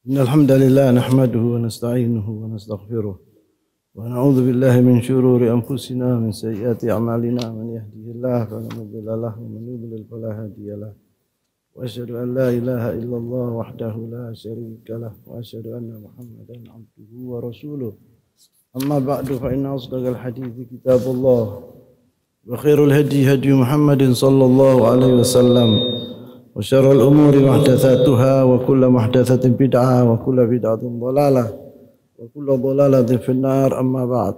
إن الحمد لله نحمده ونستعينه ونستغفره ونعوذ بالله من شرور أنفسنا ومن سيئات أعمالنا من يهده الله فلا مضل له ومن يضلل فلا هادي له وأشهد أن لا إله إلا الله وحده لا شريك له وأشهد أن محمدا عبده ورسوله أما بعد فإن أصدق الحديث كتاب الله وخير الهدي هدي محمد صلى الله عليه وسلم وشر الأمور محدثاتها وكل محدثة بدعة وكل بدعة ضلالة وكل ضلالة في النار أما بعد.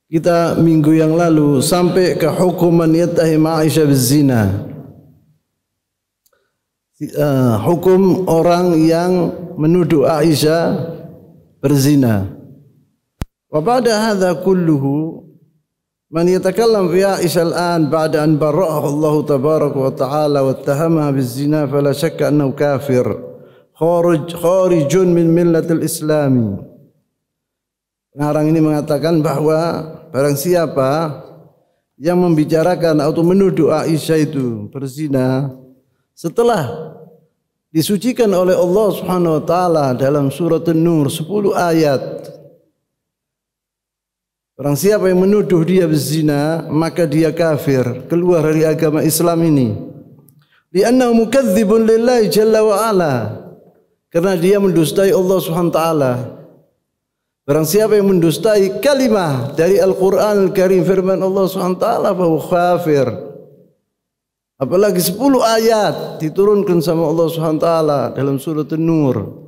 Kita minggu yang lalu sampai ke hukum man yattahim Aisyah bizina. Hukum orang yang menuduh Aisyah berzina. Wa ba'da hadza kulluhu man yatakallam fi Aisyah al-an ba'da an barra'ahu Allah tabaraka wa ta'ala wa attahamaha bizina fala shakka annahu kafir kharijun min millatil islami. Pengarang ini mengatakan bahwa barang siapa yang membicarakan atau menuduh Aisyah itu berzina setelah disucikan oleh Allah Subhanahu wa taala dalam surat An-Nur 10 ayat. Barang siapa yang menuduh dia berzina, maka dia kafir, keluar dari agama Islam ini. Li'annahu mukadzibun lillahi jalla wa ala. Karena dia mendustai Allah Subhanahu wa taala. Barang siapa yang mendustai kalimah dari Al-Qur'an Al-Karim firman Allah Subhanahu wa taala, bahwa kafir. Apalagi 10 ayat diturunkan sama Allah Subhanahu wa taala dalam surat An-Nur.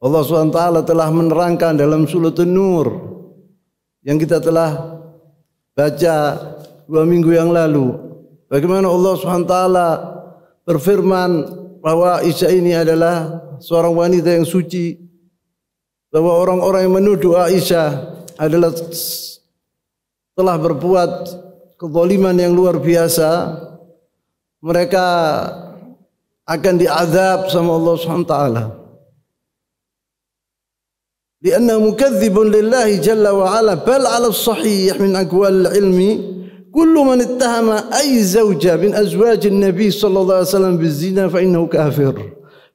Allah SWT telah menerangkan dalam surat An-Nur yang kita telah baca 2 minggu yang lalu, bagaimana Allah SWT berfirman bahwa Aisyah ini adalah seorang wanita yang suci, bahwa orang-orang yang menuduh Aisyah adalah telah berbuat kezaliman yang luar biasa, mereka akan diazab sama Allah SWT. لأنه مكذب لله جل وعلا بل على الصحيح من أقوال العلم كل من اتهم أي زوجة من أزواج النبي صلى الله عليه وسلم بالزنا فإنه كافر.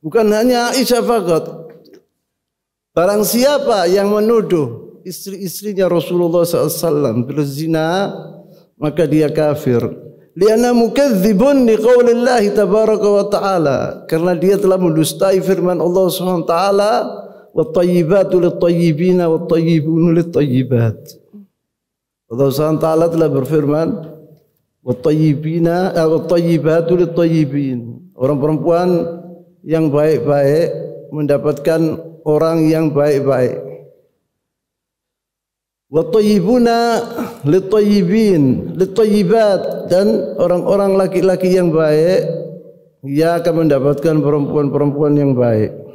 Bukan hanya Aisyah fakat, barang siapa yang menuduh istri-istrinya Rasulullah SAW berzina, maka dia kafir. Lianna mukadzibun liqaulillahi tabaraka wa ta'ala, karena dia telah mendustai firman Allah Subhanahu wa taala, wat-tayyibatu lit-tayyibina wat-tayyibunu lit-tayyibat. Allah Subhanahu wa taala telah berfirman, wat-tayyibina wat-tayyibatu lit-tayyibin. Orang perempuan yang baik-baik mendapatkan orang yang baik-baik. Wat-tayyibuna lit-tayyibin, lit-tayyibat, dan orang-orang laki-laki yang baik ia akan mendapatkan perempuan-perempuan yang baik.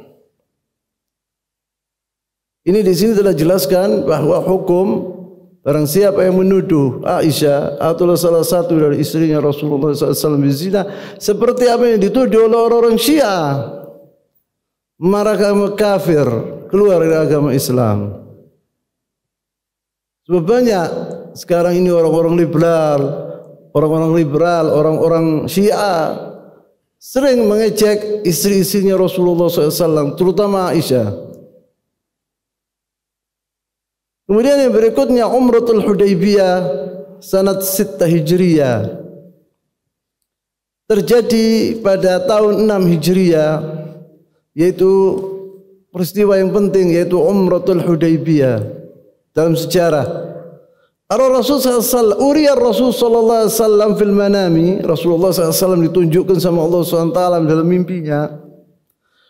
Ini di sini telah jelaskan bahwa hukum barang siapa yang menuduh Aisyah atau salah satu dari istrinya Rasulullah SAW berzina, seperti apa yang dituduh oleh orang-orang Syiah, mereka kafir, keluar dari agama Islam. Sebab banyak sekarang ini orang-orang liberal, orang-orang Syiah sering mengejek istri-istrinya Rasulullah SAW, terutama Aisyah. Kemudian yang berikutnya Umratul Hudaybiyah sanad 6 Hijriyah. Terjadi pada tahun 6 Hijriyah, yaitu peristiwa yang penting, yaitu Umratul Hudaybiyah dalam sejarah. Rasul sallallahu alaihi wasallam fil manami, Rasulullah SAW ditunjukkan sama Allah SWT dalam mimpinya.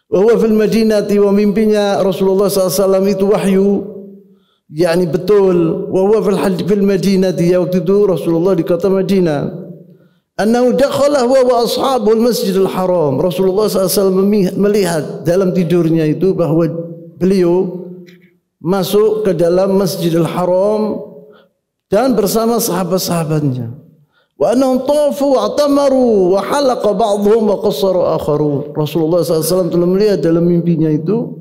Wa huwa fil Madinati, wa mimpinya Rasulullah SAW itu wahyu, yakni betul. Wa huwa fil Madinati, waktu itu Rasulullah di kota Madinah. Annahu dakhala huwa wa ashabul Masjidil Haram. Rasulullah SAW melihat dalam tidurnya itu bahwa beliau masuk ke dalam Masjidil Haram dan bersama sahabat-sahabatnya. Wa annahum tafu wa atamaru wa halaqa ba'dhum wa qassara akharun. Rasulullah SAW telah melihat dalam mimpinya itu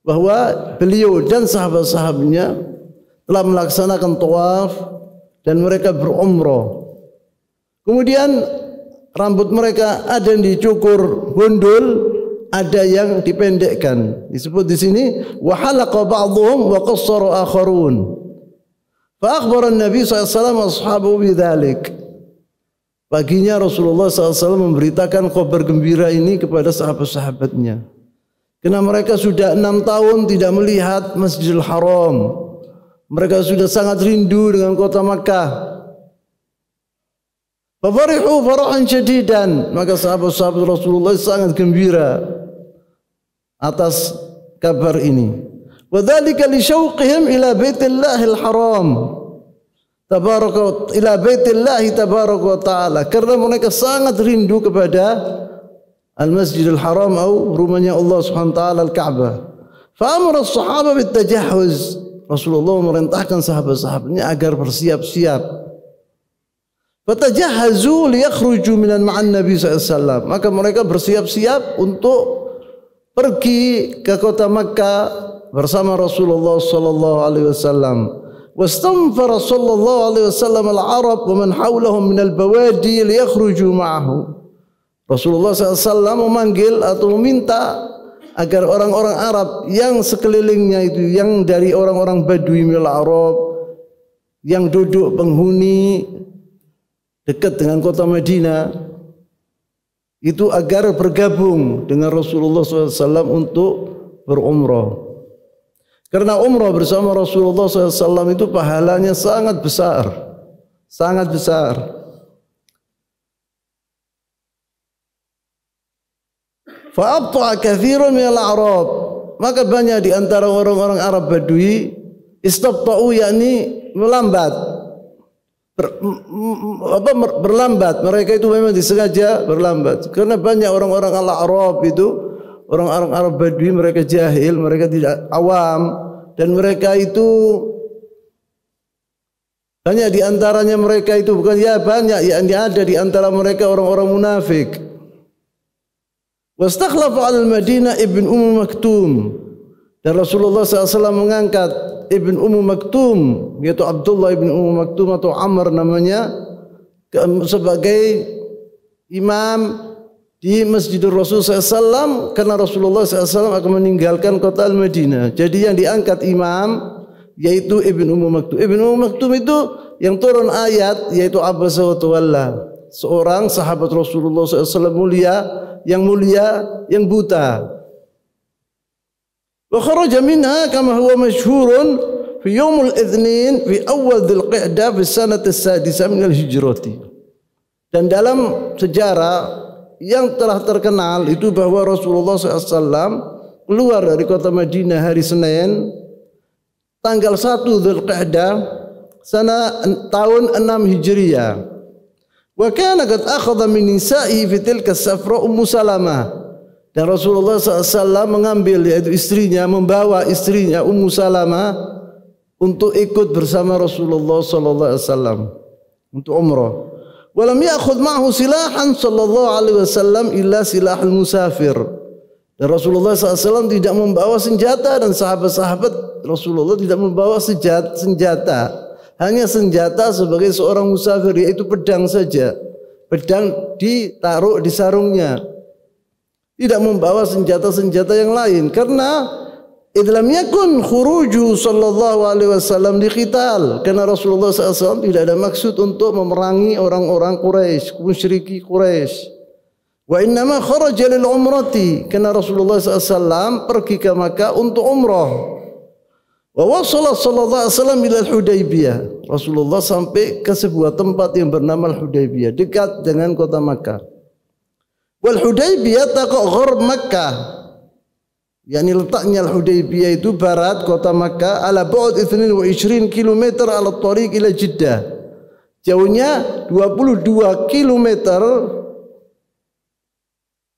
bahwa beliau dan sahabat-sahabatnya telah melaksanakan tawaf dan mereka berumrah. Kemudian rambut mereka ada yang dicukur gundul, ada yang dipendekkan. Disebut di sini wa halaqa ba'dhum wa qassara akharun. Fa akhbara an-nabi sallallahu alaihi wasallam ashabahu bidzalik. Paginya Rasulullah SAW memberitakan kabar gembira ini kepada sahabat-sahabatnya. Karena mereka sudah 6 tahun tidak melihat Masjidil Haram. Mereka sudah sangat rindu dengan kota Makkah. Fafarihu farahan syadidan. Maka sahabat-sahabat Rasulullah sangat gembira atas kabar ini. Wa dzalika li syauqihim ila Baitillahil Haram. Ila Baitillahi tabaraka wa ta'ala. Karena mereka sangat rindu kepada Al-Masjidil Haram atau rumahnya Allah Subhanahu wa taala Al-Ka'bah. Fa amara as-sahabah bitajahhuz. Rasulullah memerintahkan sahabat-sahabatnya agar bersiap-siap. Fatajahhazu liyakhruju minan ma'an Nabi sallallahu alaihi wasallam. Maka mereka bersiap-siap untuk pergi ke kota Makkah bersama Rasulullah sallallahu alaihi wasallam. واستنفر صلى الله عليه وسلم العرب ومن حولهم من البوادي ليخرجوا معه. Rasulullah SAW memanggil atau meminta agar orang-orang Arab yang sekelilingnya itu, yang dari orang-orang Badui minal Arab, yang duduk penghuni dekat dengan kota Madinah, itu agar bergabung dengan Rasulullah SAW untuk berumrah. Karena umrah bersama Rasulullah SAW itu pahalanya sangat besar. Sangat besar. Fa'abta'a katsirun minal Arab. Maka banyak di antara orang-orang Arab Badui istabta'u, yakni melambat. Berlambat. Mereka itu memang disengaja berlambat. Karena banyak orang-orang Al-Arab itu, orang-orang Arab Badui, mereka jahil, mereka tidak awam, dan mereka itu banyak di antaranya mereka itu bukan ya banyak, ya ada di antara mereka orang-orang munafik. Wastakhlafa al-Madinah Ibn Maktum, dan Rasulullah SAW mengangkat Ibn Maktum, yaitu Abdullah Ibn Maktum atau Amr namanya, sebagai imam di Masjidil Rasul SAW, karena Rasulullah SAW akan meninggalkan kota Al-Madinah. Jadi yang diangkat imam yaitu Ibn Maktum. Ibn Maktum itu yang turun ayat yaitu Abasa wa Tawalla, seorang sahabat Rasulullah SAW yang mulia, yang buta. Wa kharaja minha kama huwa masyhurun fi yaumil itsnin fi awal dzulqa'dah fi sanati as-sadisah min al-hijrati. Dan dalam sejarah yang telah terkenal itu bahwa Rasulullah SAW keluar dari kota Madinah hari Senin tanggal 1 Dzulqa'dah tahun 6 Hijriah. Wa kana qad akhadha min nisa'ihi fi tilka as-safra Ummu Salamah. Dan Rasulullah SAW mengambil, yaitu istrinya, membawa istrinya Ummu Salamah untuk ikut bersama Rasulullah SAW untuk umrah. Walam ya'khudh ma'hu silahan sallallahu alaihi wasallam illa silahul musafir. Dan Rasulullah SAW tidak membawa senjata, dan sahabat-sahabat Rasulullah tidak membawa senjata. Hanya senjata sebagai seorang musafir, yaitu pedang saja. Pedang ditaruh di sarungnya. Tidak membawa senjata-senjata yang lain. Karena idlam yakun khuruju sallallahu alaihi wasallam di qital, karena Rasulullah SAW tidak ada maksud untuk memerangi orang-orang Quraisy, musyriki Quraisy. Wa innama kharaja lil umrati, karena Rasulullah SAW pergi ke Makkah untuk umrah. Wa wasala sallallahu alaihi wasallam ila Hudaybiyah. Rasulullah sampai ke sebuah tempat yang bernama Hudaybiyah, dekat dengan kota Makkah. Wal Hudaybiyah taqa gharb Makkah, yakni letaknya Al-Hudaybiyah itu barat kota Makkah, ala bu'd 22 km ala tariq ila Jeddah. Jauhnya 22 km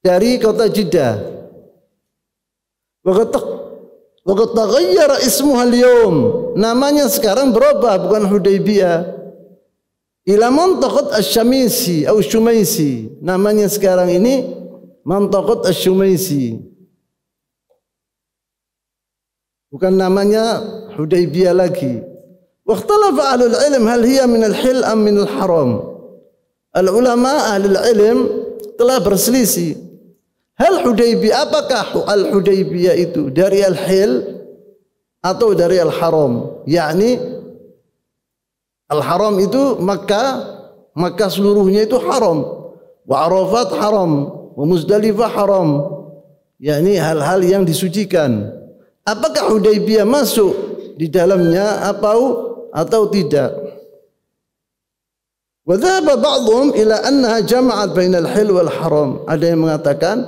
dari kota Jeddah. Waqad taghayyara ismuha al-yawm. Namanya sekarang berubah, bukan Hudaybiyah. Ila Mantaqat Asy-Syamisi atau Syumaisi. Namanya sekarang ini Mantaqat Asy-Syumaisi. Bukan namanya Hudaybiyah lagi. Waqtalafa ahlul ilm hal hiya min al-hil am min al-haram. Al-ulama ahlul ilm telah berselisih. Hal Hudaybiyah, apakah Al-Hudaybiyah itu dari Al-Hil atau dari Al-Haram? Yakni Al-Haram itu Makkah seluruhnya itu haram. Wa Arafat haram, wa Muzdalifah haram. Yakni hal-hal yang disucikan. Apakah Hudaybiyah masuk di dalamnya atau tidak? Wa dhahaba ba'dhum ila annaha jama'at bainal hil wal haram. Ada yang mengatakan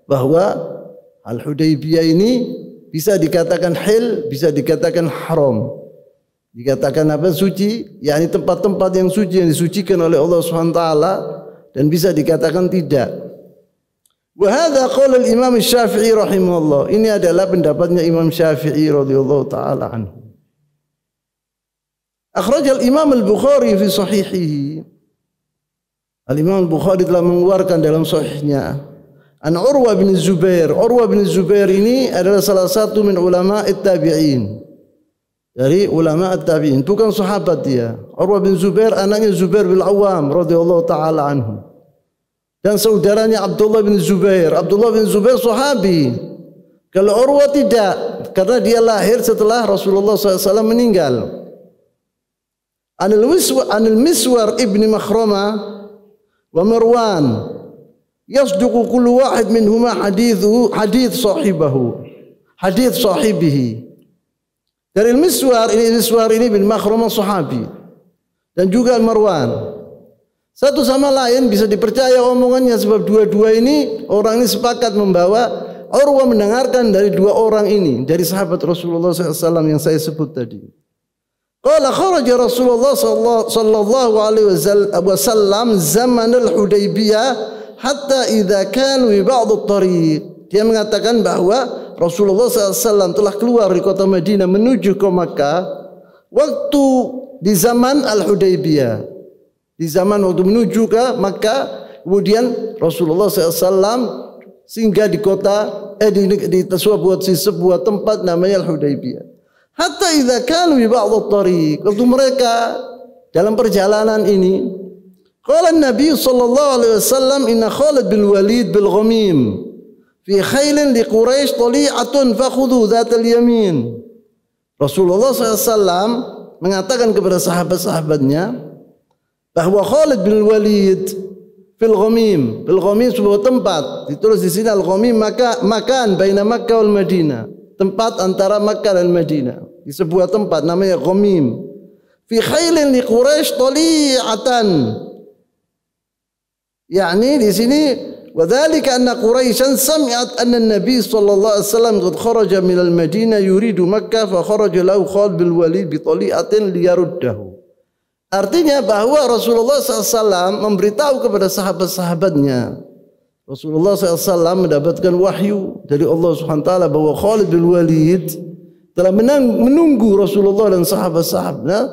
bahwa Al-Hudaybiyah ini bisa dikatakan hil, bisa dikatakan haram. Dikatakan apa? Suci, yakni tempat-tempat yang suci yang disucikan oleh Allah SWT, dan bisa dikatakan tidak. Wa hadza qaul al-Imam Syafi'i rahimahullah. Ini adalah pendapatnya Imam Syafi'i radhiyallahu taala anhu. Akhraj al-Imam al-Bukhari fi sahihihi. Al-Imam al-Bukhari telah mengeluarkan dalam sahihnya an Urwa bin Zubair. Urwa bin Zubair ini adalah salah satu min ulama at-tabi'in. Dari ulama at-tabi'in, bukan sahabat dia. Urwa bin Zubair anaknya Zubair bin Awam radhiyallahu taala anhu. Dan saudaranya Abdullah bin Zubair. Abdullah bin Zubair sahabi. Kalau Urwa tidak, karena dia lahir setelah Rasulullah SAW meninggal. Anil Miswar ibni Makhrama wa Marwan yasduqu kullu wahid minhuma hadith sahibihi. Dari Miswar ini bin Makhrama sahabi, dan juga Marwan, satu sama lain bisa dipercaya omongannya, sebab dua-dua ini orang ini sepakat membawa Urwa mendengarkan dari dua orang ini, dari sahabat Rasulullah SAW yang saya sebut tadi. Qala kharaja Rasulullah sallallahu alaihi wasallam zaman al-Hudaybiyah hatta idza kanu bi ba'd at-tariq. Dia mengatakan bahwa Rasulullah SAW telah keluar dari kota Madinah menuju ke Makkah waktu di zaman Al-Hudaybiyah. Di zaman waktu menuju ke Makkah, kemudian Rasulullah SAW singgah di kota di sebuah tempat namanya Al-Hudaybiyah. Hatta idza kanu bi ba'd at-tariq, waktu mereka dalam perjalanan ini, qala an-nabi sallallahu alaihi wasallam inna Khalid bin Walid bil Ghamim fi khailin li Quraisy tali'atun fakhudhu dhatal yamin. Rasulullah SAW mengatakan kepada sahabat-sahabatnya bahwa Khalid bin Walid fil Ghamim, sebuah tempat, ditulis di sini Al-Ghamim makan baina Makkah wal Madinah, tempat antara Makkah dan Madinah, di sebuah tempat namanya Ghamim. Fi khailin li Quraisy tali'atan. yakni di sini wadzalika anna Quraisyan sami'at anna an-nabi sallallahu alaihi wasallam qad kharaja min al-Madinah yuridu Makkah fa kharaja lahu Khalid bin Walid bi tali'atin liyaruddahu. Artinya bahwa Rasulullah SAW memberitahu kepada sahabat-sahabatnya. Rasulullah SAW mendapatkan wahyu dari Allah SWT bahwa Khalid bin Walid telah menunggu Rasulullah dan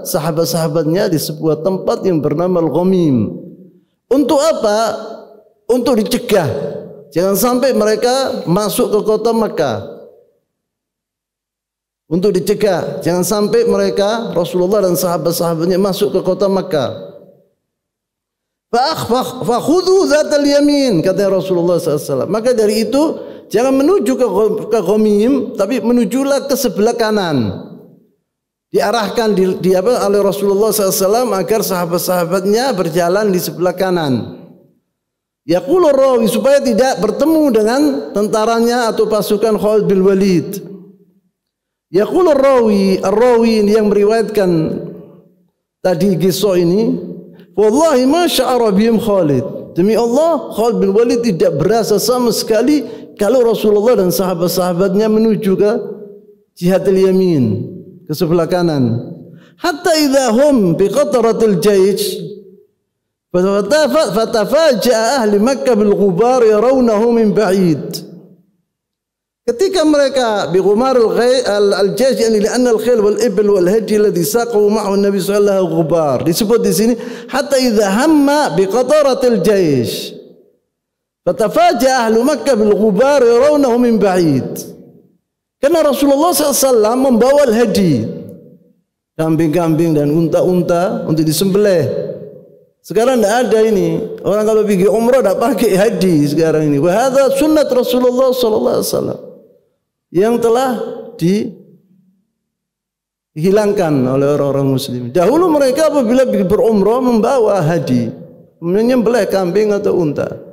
sahabat-sahabatnya di sebuah tempat yang bernama Al-Ghamim. Untuk apa? Untuk dicegah jangan sampai mereka masuk ke kota Makkah. Untuk dicegah jangan sampai mereka Rasulullah dan sahabat-sahabatnya masuk ke kota Makkah. Fa khudhu dhatal yamin, kata Rasulullah SAW. Maka dari itu jangan menuju ke Ghamim, tapi menujulah ke sebelah kanan. Diarahkan oleh Rasulullah SAW agar sahabat-sahabatnya berjalan di sebelah kanan. Yaqulu rawi, supaya tidak bertemu dengan tentaranya atau pasukan Khalid bin Walid. Yaqulu rawi yang meriwayatkan tadi kisah ini, wallahi ma sya'ara bihim Khalid. Demi Allah, Khalid bin Walid tidak berasa sama sekali kalau Rasulullah dan sahabat-sahabatnya menuju ke jihadil yamin, ke sebelah kanan. Hatta idza hum bi qatratil jaysh fatafaja'a ahli Makkah bil ghubar yarawnahu min ba'id. Ketika mereka bi ghumar al-jaysh, yani li'anna al-khayl wal ibl wal hadi alladhi saqahu ma'ahu an-nabi sallallahu alaihi wasallam ghubar. Disebut di sini hatta idza hamma bi qataratil jaysh fatafaja'a ahli Makkah bil ghubar yarawnahu min ba'id. Karena Rasulullah SAW membawa al-hadi, kambing-kambing dan unta-unta untuk disembelih Sekarang tidak ada ini. Orang kalau pergi umrah tidak pakai hadi sekarang ini. Wa hadza sunnat Rasulullah sallallahu alaihi wasallam yang telah dihilangkan oleh orang-orang muslim. Dahulu mereka apabila pergi berumrah membawa hadi, menyembelih kambing atau unta.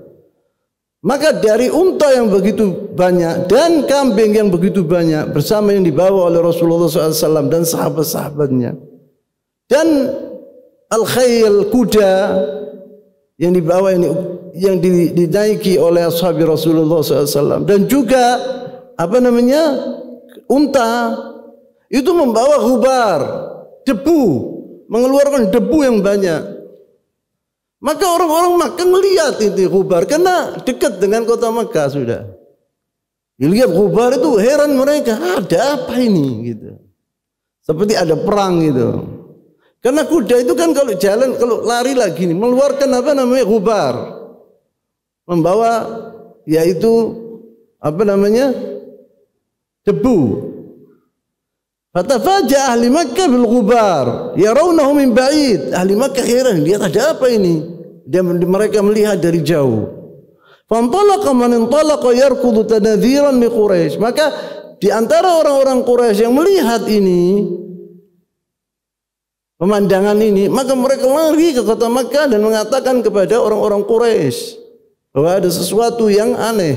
Maka dari unta yang begitu banyak dan kambing yang begitu banyak bersama yang dibawa oleh Rasulullah SAW dan sahabat-sahabatnya, dan al-khayl, kuda yang dibawa ini, yang dinaiki oleh ashab Rasulullah SAW, dan juga unta itu membawa ghubar, debu, mengeluarkan debu yang banyak. Maka orang-orang Makkah melihat itu ghubar karena dekat dengan kota Makkah sudah. Dilihat ghubar itu heran mereka, ada apa ini gitu. Seperti ada perang gitu. Karena kuda itu kan kalau jalan, kalau lari lagi nih, mengeluarkan ghubar. Membawa yaitu debu. Fatafaja ahli Makkah bil ghubar, yarawnahu min ba'id. Ahli Makkah heran, lihat ada apa ini? Dan mereka melihat dari jauh. Fantalaqa man intalaqa yarkudu tanadhiran li Quraisy. Maka di antara orang-orang Quraisy yang melihat ini, pemandangan ini, maka mereka lari ke kota Makkah dan mengatakan kepada orang-orang Quraisy bahwa ada sesuatu yang aneh.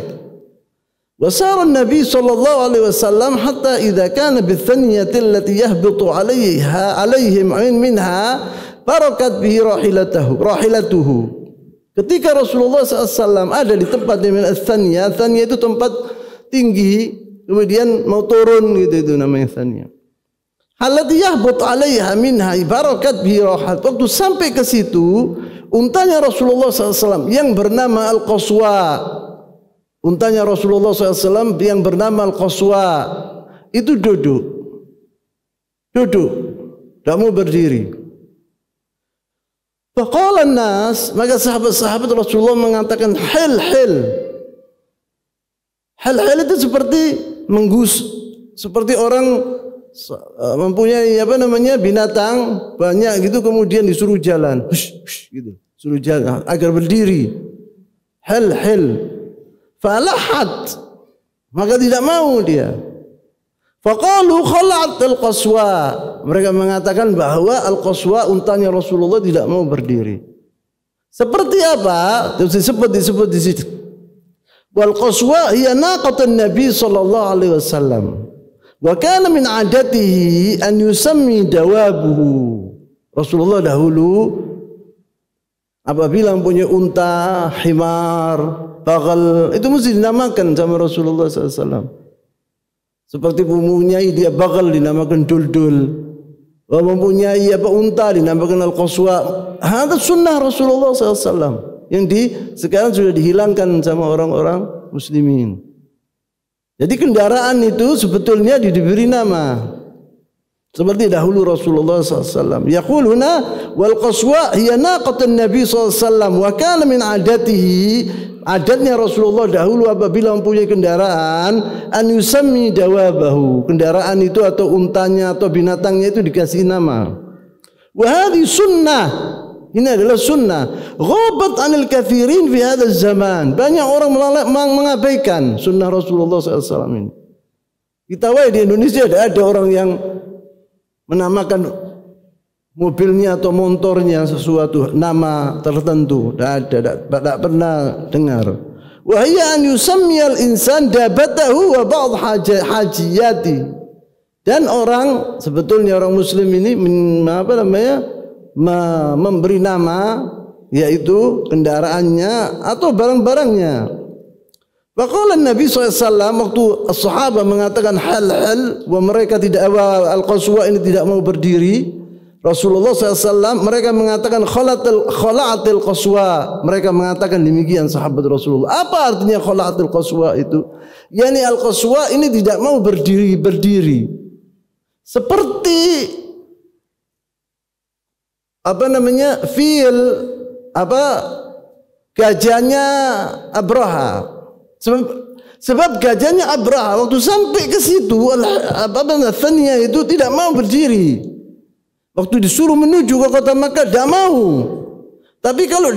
Wasara Nabi sallallahu alaihi wasallam hatta idza kana bithaniyati allati yahbitu alaihim minha barakat bihi rahilatuhu. Ketika Rasulullah SAW ada di tempat yang thaniyah itu tempat tinggi, kemudian mau turun gitu, itu namanya thaniyah. Allati yahbut alaiha minha barakat bihi rahat. Waktu sampai ke situ, untanya Rasulullah SAW yang bernama Al-Qaswa, untanya Rasulullah SAW yang bernama Al-Qaswa itu duduk, tidak mau berdiri. Faqala an-nas, maka sahabat-sahabat Rasulullah mengatakan hil itu seperti seperti orang mempunyai binatang banyak gitu, kemudian disuruh jalan, gitu, suruh jalan agar berdiri. Hil falahat, maka tidak mau dia. Faqalu khala'at al-Qaswa, mereka mengatakan bahwa al-Qaswa untanya Rasulullah tidak mau berdiri. Seperti apa? Disebut di situ. Wal Qaswa hiya naqatun Nabi sallallahu alaihi wasallam. Wa kana min 'adatihi an yusammi dawabuhu. Rasulullah dahulu apabila mempunyai unta, himar, bagal, itu mesti dinamakan sama Rasulullah SAW. Seperti mempunyai dia bagal dinamakan duldul, mempunyai unta dinamakan al-Qaswa. Itu sunnah Rasulullah SAW yang sekarang sudah dihilangkan sama orang-orang muslimin. Jadi kendaraan itu sebetulnya diberi nama seperti dahulu Rasulullah SAW. Yaquluna wal Qaswa hiya naqatun Nabi SAW wa kana min 'adatihi. Adatnya Rasulullah dahulu apabila mempunyai kendaraan, an yusammi dawabahu, kendaraan itu atau untanya atau binatangnya itu dikasih nama. Wa hadhi sunnah, ini adalah sunnah. Ghabat 'anil katsirin fi hadzal zaman. Banyak orang mengabaikan sunnah Rasulullah SAW ini. Kita di Indonesia ada orang yang menamakan mobilnya atau motornya sesuatu nama tertentu, tidak pernah dengar. Wa hiya an yusammiyal insan dabatahu wa ba'd hajiyati. Dan orang, sebetulnya orang muslim ini memberi nama yaitu kendaraannya atau barang-barangnya. Faqala Nabi SAW, waktu sahabat mengatakan hal wa mereka tidak, al-Qaswa ini tidak mau berdiri, Rasulullah SAW mereka mengatakan khala'atil Qaswa, mereka mengatakan demikian sahabat Rasulullah. Apa artinya khala'atil Qaswa itu? Yani al-Qaswa ini tidak mau berdiri seperti gajahnya Abraha. Sebab gajahnya Abraha waktu sampai ke situ Thaniyah itu tidak mau berdiri. Waktu disuruh menuju ke kota Makkah tidak mau. Tapi kalau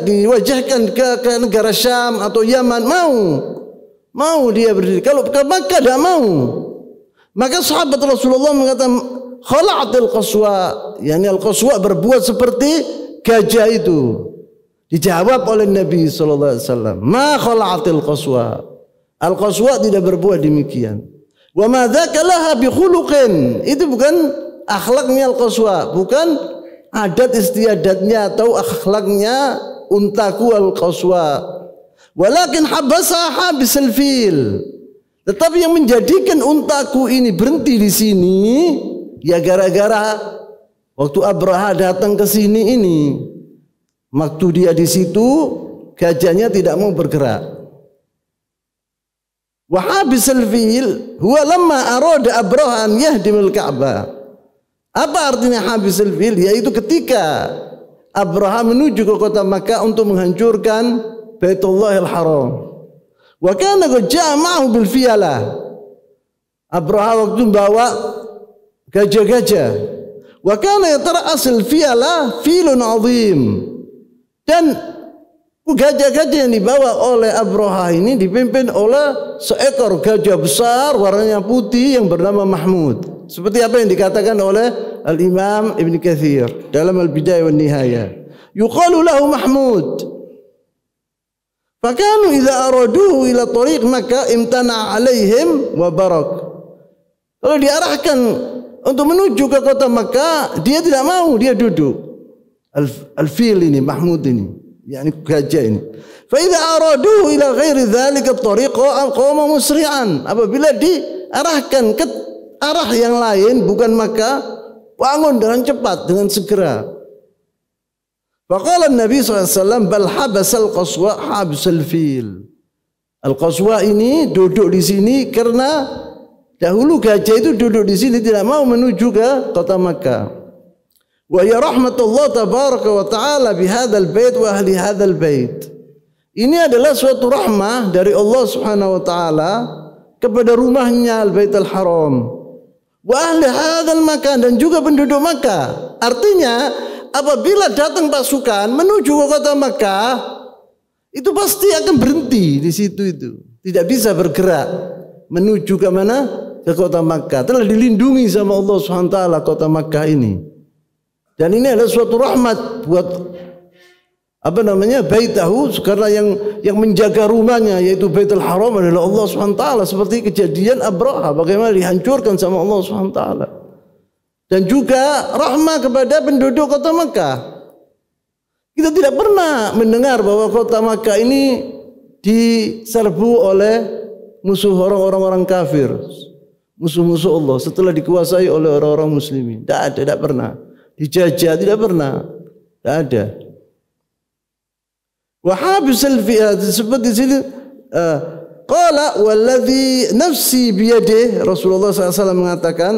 diwajahkan ke negara Syam atau Yaman, mau dia berdiri. Kalau ke Makkah tidak mau. Maka sahabat Rasulullah mengatakan khala'atil qaswa, yakni al-qaswa berbuat seperti gajah itu. Dijawab oleh Nabi sallallahu alaihi wasallam, ma khala'atil qaswa. Al-qaswa tidak berbuat demikian. Wa ma dzaka laha bi khuluqin. Itu bukan akhlaknya al-qaswa, bukan adat istiadatnya atau akhlaknya untaku al-qaswa. Walakin habasa habisul fil. Tetapi yang menjadikan untaku ini berhenti di sini ya gara-gara waktu Abraha datang ke sini ini. Waktu dia di situ gajahnya tidak mau bergerak. Wa habisul fil huwa lamma arada Abraha an yahdimul Ka'bah. Apa artinya habisul fil? Yaitu ketika Abraha menuju ke kota Makkah untuk menghancurkan Baitullahil Haram. Wa kana qad ja'a ma'ahu bil fiyalah. Abraha waktu membawa gajah-gajah. Wa kana yatara'asul fiyalah filun 'azim. Dan gajah-gajah yang dibawa oleh Abraha ini dipimpin oleh seekor gajah besar warnanya putih yang bernama Mahmud. Seperti apa yang dikatakan oleh Al-Imam Ibn Katsir dalam Al-Bidayah wan Nihayah. Yuqalu lahu Mahmud. Fakanu idza araduhu ila tariq Makkah imtana alaihim wa barak. Kalau diarahkan untuk menuju ke kota Makkah, dia tidak mau, dia duduk. Al-fil ini, Mahmud ini, yakni gajah ini. Fa idza araduhu ila ghairi dzalika at-tariq qama musri'an. Apabila diarahkan ke arah yang lain bukan Makkah, bangun dengan cepat, dengan segera. Faqala Nabi SAW bal habasal qaswa habsal fil. Al-qaswa ini duduk di sini karena dahulu gajah itu duduk di sini tidak mau menuju ke kota Makkah. Wa ya rahmatullah tabaraka wa ta'ala bihadzal bait wa ahli hadzal bait. Ini adalah suatu rahmah dari Allah Subhanahu wa taala kepada rumahnya Al-Baitul Haram. Wa ahli hadzal makan dan juga penduduk Makkah. Artinya apabila datang pasukan menuju ke kota Makkah, itu pasti akan berhenti di situ itu. Tidak bisa bergerak menuju ke mana? Ke kota Makkah. Telah dilindungi sama Allah SWT kota Makkah ini. Dan ini adalah suatu rahmat buat Baitahu, karena yang menjaga rumahnya yaitu Baitul Haram adalah Allah SWT, seperti kejadian Abraha bagaimana dihancurkan sama Allah SWT. Dan juga rahmat kepada penduduk kota Makkah. Kita tidak pernah mendengar bahwa kota Makkah ini diserbu oleh musuh orang-orang kafir, musuh-musuh Allah setelah dikuasai oleh orang-orang muslimin. Tidak ada, tidak pernah. Dijajah tidak pernah. Tidak ada. Wahabisal fi'at seperti sini qala walladhi nafsi biyadihi, Rasulullah SAW mengatakan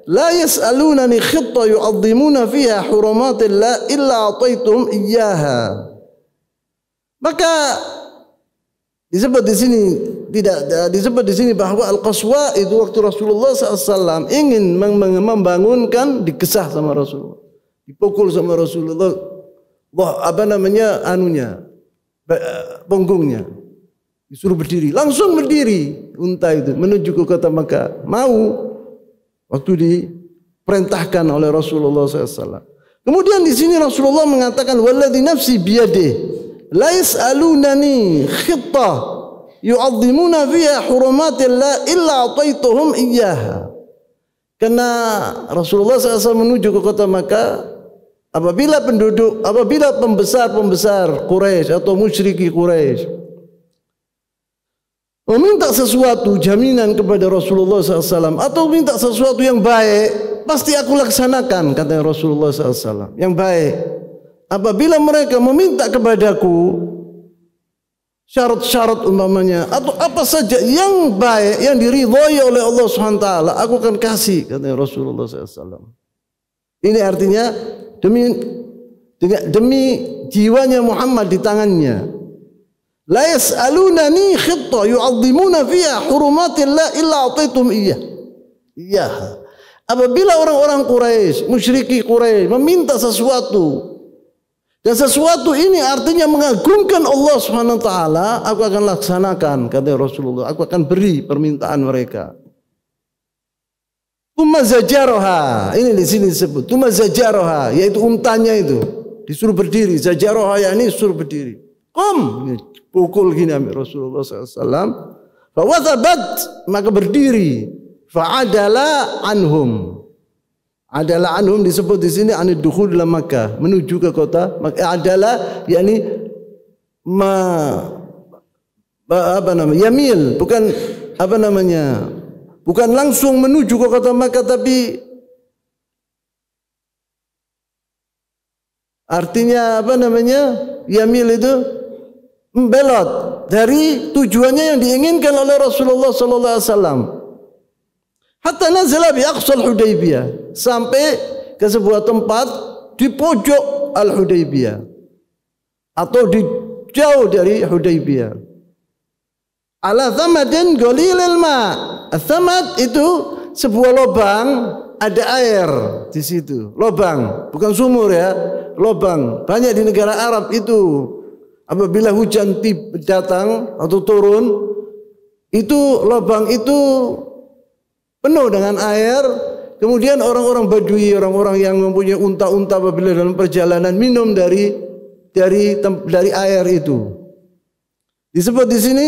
la yas'alunani khitta yu'azzimuna fiha hurumatillah illa ataitum iyyaha. Maka disebut di sini tidak disebut di sini bahwa al-qaswa itu waktu Rasulullah SAW ingin membangunkan, digesah sama Rasulullah, dipukul sama Rasulullah, punggungnya, disuruh berdiri, langsung berdiri unta itu menuju ke kota Makkah. Mau waktu diperintahkan oleh Rasulullah SAW. Kemudian di sini Rasulullah mengatakan walladzi nafsi biyadihi la yas'alunani khittah yu'azzimuna fiha hurumatillah illa ataituhum iyyaha. Karena Rasulullah SAW menuju ke kota Makkah, apabila pembesar-pembesar Quraisy atau musyriki Quraisy meminta sesuatu jaminan kepada Rasulullah SAW atau minta sesuatu yang baik, pasti aku laksanakan, kata Rasulullah SAW. Yang baik. Apabila mereka meminta kepadaku syarat-syarat umpamanya atau apa saja yang baik yang diridhai oleh Allah SWT, aku akan kasih, kata Rasulullah SAW. Ini artinya demi jiwanya Muhammad di tangannya. La yas'alunani khitta yu'azzimuna fiha hurumatillah illa ataitum iyyaha. apabila orang-orang Quraisy, musyriki Quraisy meminta sesuatu, dan sesuatu ini artinya mengagungkan Allah Subhanahu wa taala, aku akan laksanakan, kata Rasulullah, aku akan beri permintaan mereka. Tsumma zajaroha, ini di sini disebut tsumma zajaroha, yaitu untanya itu disuruh berdiri. Zajaroha yakni suruh berdiri. Qum, pukul gini Rasulullah SAW. Fawathabat, maka berdiri. Fa'adala anhum. Adalah anhum disebut di sini anid dukhul ila Makkah, menuju ke kota Makkah. Adalah yakni yamil, bukan bukan langsung menuju ke kota Makkah, tapi artinya yamil itu membelot dari tujuannya yang diinginkan oleh Rasulullah sallallahu alaihi wasallam. Hatta nazala bi aqsal Hudaybiyah, sampai ke sebuah tempat di pojok Al-Hudaybiyah atau di jauh dari Hudaybiyah. Ala thamadin ghalilil ma. Thamad itu sebuah lubang, ada air di situ. Lubang, bukan sumur ya, lubang. Banyak di negara Arab itu apabila hujan datang atau turun, itu lubang itu penuh dengan air. Kemudian orang-orang Badui, orang-orang yang mempunyai unta-unta apabila dalam perjalanan minum dari air itu. Disebut di sini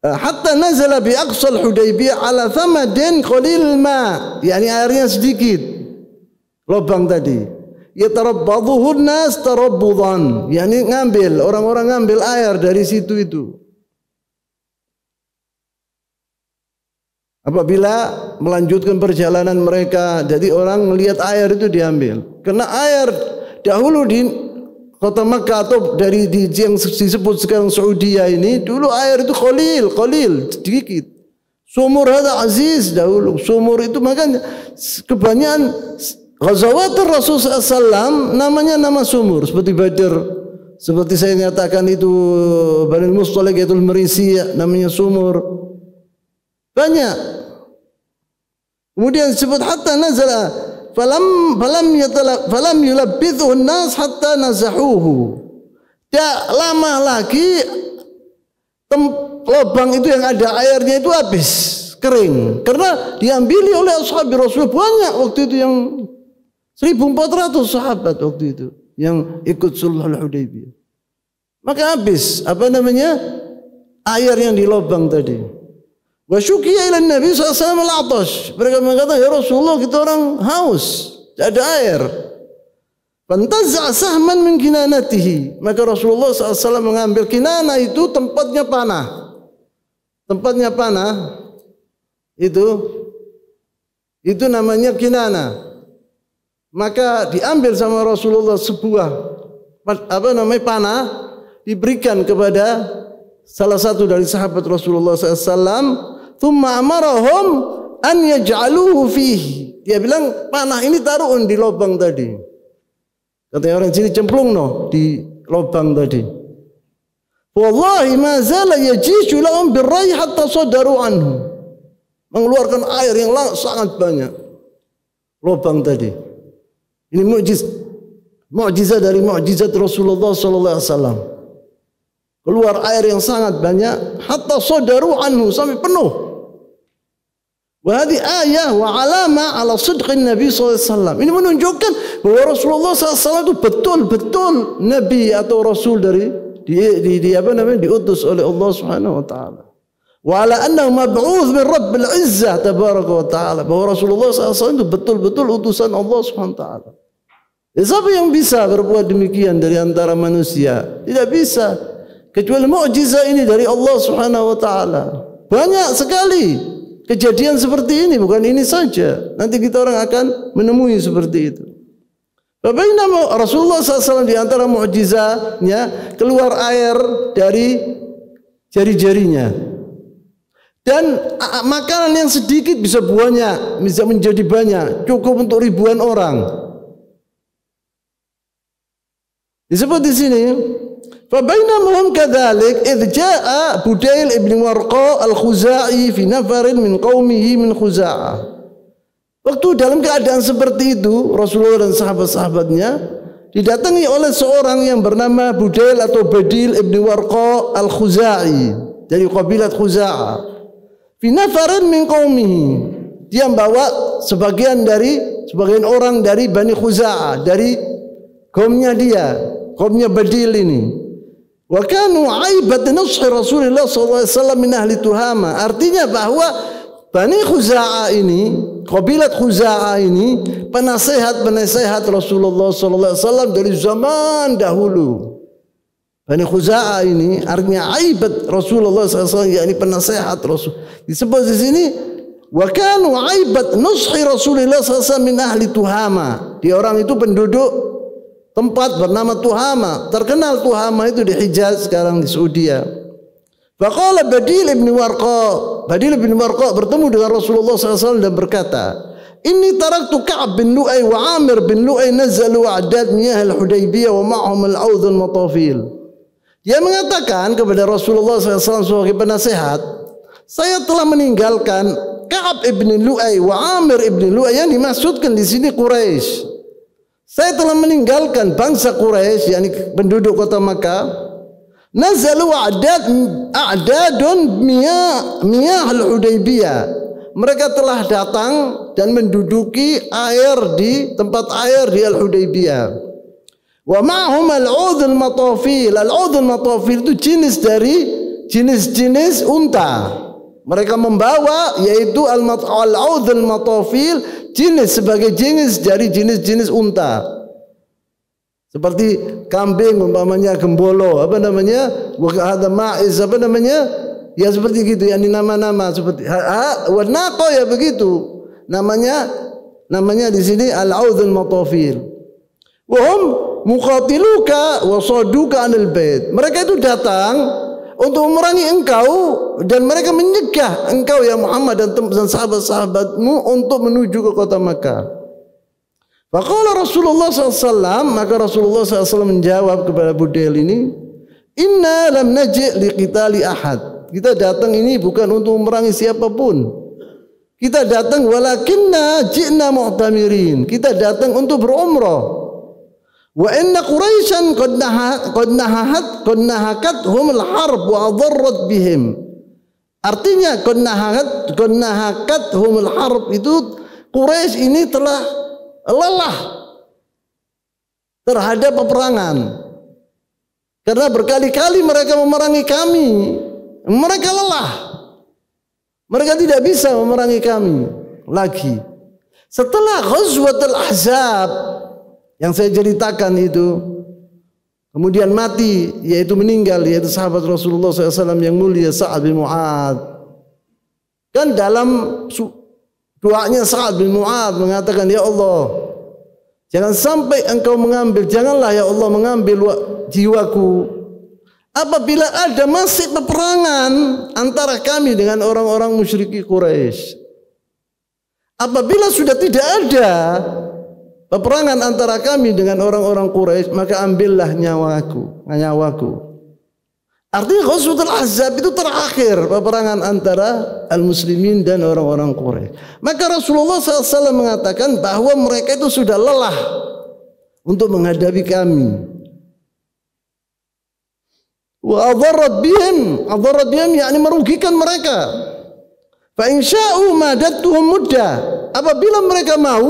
hatta nazala bi aqsal Hudaybiyah ala thamadin qalil ma, yakni airnya sedikit. Lubang tadi. Yatarabbadhuhu an-nas tarabbudan, yakni ngambil, orang-orang ngambil air dari situ itu. Apabila melanjutkan perjalanan mereka, jadi orang melihat air itu diambil. Karena air dahulu di kota Makkah atau dari yang disebut sekarang Saudi ini, dulu air itu qalil, sedikit. Sumur ada aziz dahulu. Sumur itu makanya kebanyakan ghazawat Rasul SAW namanya nama sumur, seperti Badr, seperti saya nyatakan itu Bani Mustalik, yaitu Merisi, namanya sumur. Banyak. Kemudian disebut hatta nazala falam yulabbithu an-nas hatta nazahuhu. Tak lama lagi lubang itu yang ada airnya itu habis, kering, karena diambil oleh ashab Rasul. Banyak waktu itu, yang 1.400 sahabat waktu itu yang ikut Sulhul Hudaybiyah. Maka habis air yang di lubang tadi. Wa syukiya ila Nabi SAW al-'atash. Mereka mengatakan, ya Rasulullah, kita orang haus, tidak ada air. Fantazza sahman min kinanatihi. Maka Rasulullah SAW mengambil kinanah, itu tempatnya panah. Tempatnya panah itu namanya kinanah. Maka diambil sama Rasulullah sebuah panah, diberikan kepada salah satu dari sahabat Rasulullah SAW. Thumma amarahum an yaj'aluhu fihi. Dia bilang, panah ini taruh di lubang tadi. Katanya orang sini, cemplung di lubang tadi. Wallahi ma zala yajishu lahum birrai hatta sadaru anhu. Mengeluarkan air yang sangat banyak. Lubang tadi. Ini mukjizat dari mukjizat Rasulullah sallallahu alaihi wasallam. Keluar air yang sangat banyak, hatta sadaru anhu, sampai penuh. Wa hadhi ayah wa alama ala sidqin Nabi SAW. Ini menunjukkan bahwa Rasulullah SAW itu betul-betul Nabi atau Rasul diutus oleh Allah Subhanahu Wa Taala. Wa ala annahu mab'uth min Rabbil Izzah tabaraka wa ta'ala. Bahwa Rasulullah SAW itu betul-betul utusan Allah Subhanahu Wa Taala. Siapa yang bisa berbuat demikian dari antara manusia? Tidak bisa. Kecuali mukjizat ini dari Allah Subhanahu wa taala. Banyak sekali kejadian seperti ini, bukan ini saja. Nanti kita orang akan menemui seperti itu. Bainama Rasulullah SAW di antara mukjizatnya keluar air dari jari-jarinya. Dan makanan yang sedikit bisa banyak, bisa menjadi banyak, cukup untuk ribuan orang. Disebut di sini, فبينما هم كذلك إذ جاء بديل ابن ورقاء الخزاعي في نفر من قومه من خزاعة. Waktu dalam keadaan seperti itu, Rasulullah dan sahabat-sahabatnya didatangi oleh seorang yang bernama Budail atau Badil ibn Warqa al-Khuzai dari kabilah Khuza'ah. Fi nafarin min qaumihi. Dia membawa sebagian orang dari Bani Khuza'ah, dari kaumnya dia, kaumnya Badil ini. Wa kanu aibat nushi Rasulullah sallallahu alaihi wasallam min ahli Tuhama. Artinya bahwa Bani Khuza'ah ini, kabilah Khuza'ah ini penasehat Rasulullah sallallahu alaihi wasallam dari zaman dahulu. Bani Khuza'ah ini artinya aibat Rasulullah sallallahu alaihi wasallam, yakni penasehat Rasul. Disebut di sini wa kanu aibat nushi Rasulullah sallallahu alaihi wasallam min ahli Tuhama. Dia orang itu penduduk tempat bernama Tuhama. Terkenal Tuhama itu di Hijaz, sekarang di Saudi. Faqala Badil ibn Warqa bertemu dengan Rasulullah SAW dan berkata, Inni taraktu Ka'ab bin Lu'ay wa Amir bin Lu'ay nazalu a'dad miyah al-Hudaybiyah wa ma'hum al-'awd al-matafil. Dia mengatakan kepada Rasulullah SAW sebagai penasehat, saya telah meninggalkan Ka'ab ibn Lu'ay wa Amir ibn Lu'ay, yang dimaksudkan di sini Quraisy. Saya telah meninggalkan bangsa Quraisy, yakni penduduk kota Makkah. Nazalu a'dadun miyah al-Hudaybiyah. Mereka telah datang dan menduduki air di tempat air di Al-Hudaybiyah. Wa ma'hum al-'udh al-matafil. Al-'udh al-matafil itu jenis dari jenis-jenis unta. Mereka membawa yaitu al-'udh al-matafil, jenis sebagai jenis dari jenis-jenis unta. Seperti kambing umpamanya gembolo, apa namanya? Ada ma'iz, apa namanya? Ya seperti gitu, ya, ini nama-nama seperti warnaqo, ya begitu. Namanya di sini al-'udhul matafil. Wa hum muqatiluka wa saduka 'anil bait. Mereka itu datang untuk memerangi engkau dan mereka menyegah engkau ya Muhammad dan sahabat-sahabatmu untuk menuju ke kota Makkah. Faqala Rasulullah SAW, maka Rasulullah SAW menjawab kepada Budail ini, Inna lam naji' liqitali ahad. Kita datang ini bukan untuk memerangi siapapun. Kita datang walakinna ji'na mu'tamirin. Kita datang untuk berumrah. Wa inna Quraisyan qad nahakathum al-harb wa adarrat bihim. Artinya qad nahakathum al-harb itu Quraisy ini telah lelah terhadap peperangan karena berkali-kali mereka memerangi kami. Mereka lelah, mereka tidak bisa memerangi kami lagi. Setelah Ghazwatul Ahzab yang saya ceritakan itu, kemudian mati, yaitu meninggal, yaitu sahabat Rasulullah SAW yang mulia Sa'ad bin Mu'adz. Kan dalam doanya Sa'ad bin Mu'adz mengatakan, Ya Allah, jangan sampai engkau mengambil, janganlah ya Allah mengambil jiwaku apabila ada masih peperangan antara kami dengan orang-orang musyriki Quraisy. Apabila sudah tidak ada peperangan antara kami dengan orang-orang Quraisy, maka ambillah nyawaku. Artinya Ghazwatul Ahzab itu terakhir peperangan antara al-muslimin dan orang-orang Quraisy. Maka Rasulullah SAW mengatakan bahwa mereka itu sudah lelah untuk menghadapi kami. Wa adarrat bihim yakni merugikan mereka. Fa in sya'u madattuhum muddah. Apabila mereka mau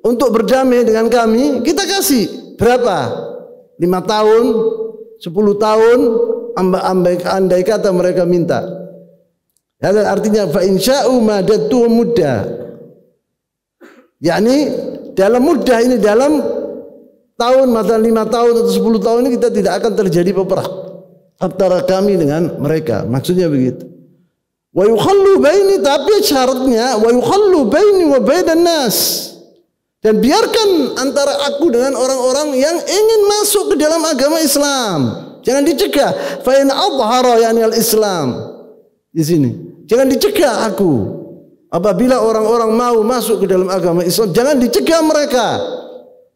untuk berdamai dengan kami, kita kasih berapa? 5 tahun, 10 tahun, andai kata mereka minta. Ya, artinya fa in sya'u madattuhum muddah. Yakni dalam muddah ini, dalam tahun, masa 5 tahun atau 10 tahun ini kita tidak akan terjadi peperangan antara kami dengan mereka. Maksudnya begitu. Wa yukhallu baini, tapi syaratnya wa yukhallu baini wa bainan nas. Dan biarkan antara aku dengan orang-orang yang ingin masuk ke dalam agama Islam. Jangan dicegah. Fa in adhara yani al-Islam. Di sini. Jangan dicegah aku. Apabila orang-orang mau masuk ke dalam agama Islam, jangan dicegah mereka.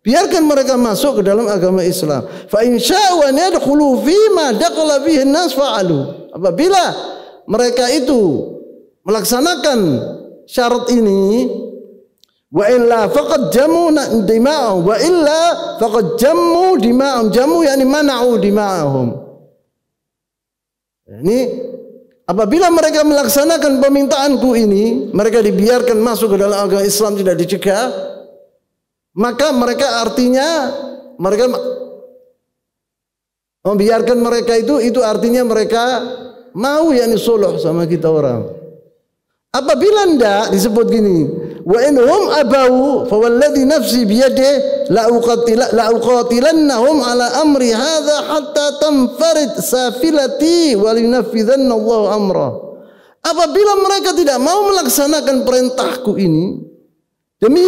Biarkan mereka masuk ke dalam agama Islam. Fa in sya'u an yadkhulu fi ma dakhala fihi an-nas fa'alu. Apabila mereka itu melaksanakan syarat ini, Wa illa faqad jamu dima'ahum wa illa faqad jammu dima'ahum. Jamu yakni mana'u dima'ahum. Ini apabila mereka melaksanakan permintaanku ini, mereka dibiarkan masuk ke dalam agama Islam, tidak dicegah, maka mereka artinya mereka membiarkan mereka itu artinya mereka mau yakni suluh sama kita orang. Apabila enggak, disebut gini, wa in hum abau fa walladhi nafsi biyadihi la uqatilannahum ala amri hadha hatta tanfarid safilati wa linafidhanna Allah amra. Apabila mereka tidak mau melaksanakan perintahku ini, demi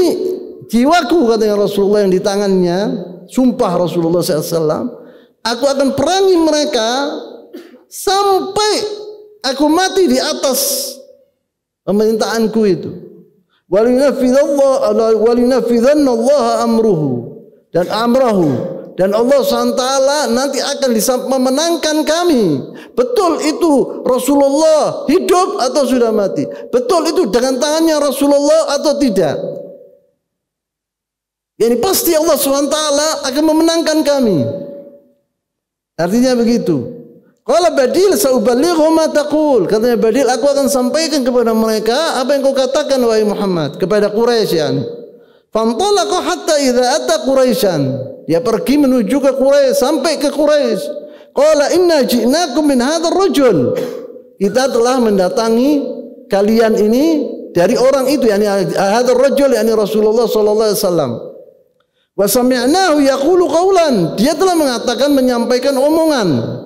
jiwaku, katanya Rasulullah yang di tangannya, sumpah Rasulullah SAW, aku akan perangi mereka sampai aku mati di atas permintaanku itu. Walinafidhanna Allah amruhu dan amrahu, dan Allah SWT nanti akan memenangkan kami. Betul itu Rasulullah hidup atau sudah mati, betul itu dengan tangannya Rasulullah atau tidak. Yani pasti Allah SWT akan memenangkan kami. Artinya begitu. Qala Badil sauballighu ma taqul. Katanya Badil, aku akan sampaikan kepada mereka apa yang kau katakan wahai Muhammad, kepada Quraisy yani. Fantalaqa hatta idza ata Quraisyan. Dia pergi menuju ke Quraisy, sampai ke Quraisy. Qala inna ji'nakum min hadzal rajul. Kita telah mendatangi kalian ini dari orang itu, yani hadzal rajul yani Rasulullah sallallahu alaihi wasallam. Wa sami'nahu yaqulu qawlan. Dia telah mengatakan, menyampaikan omongan.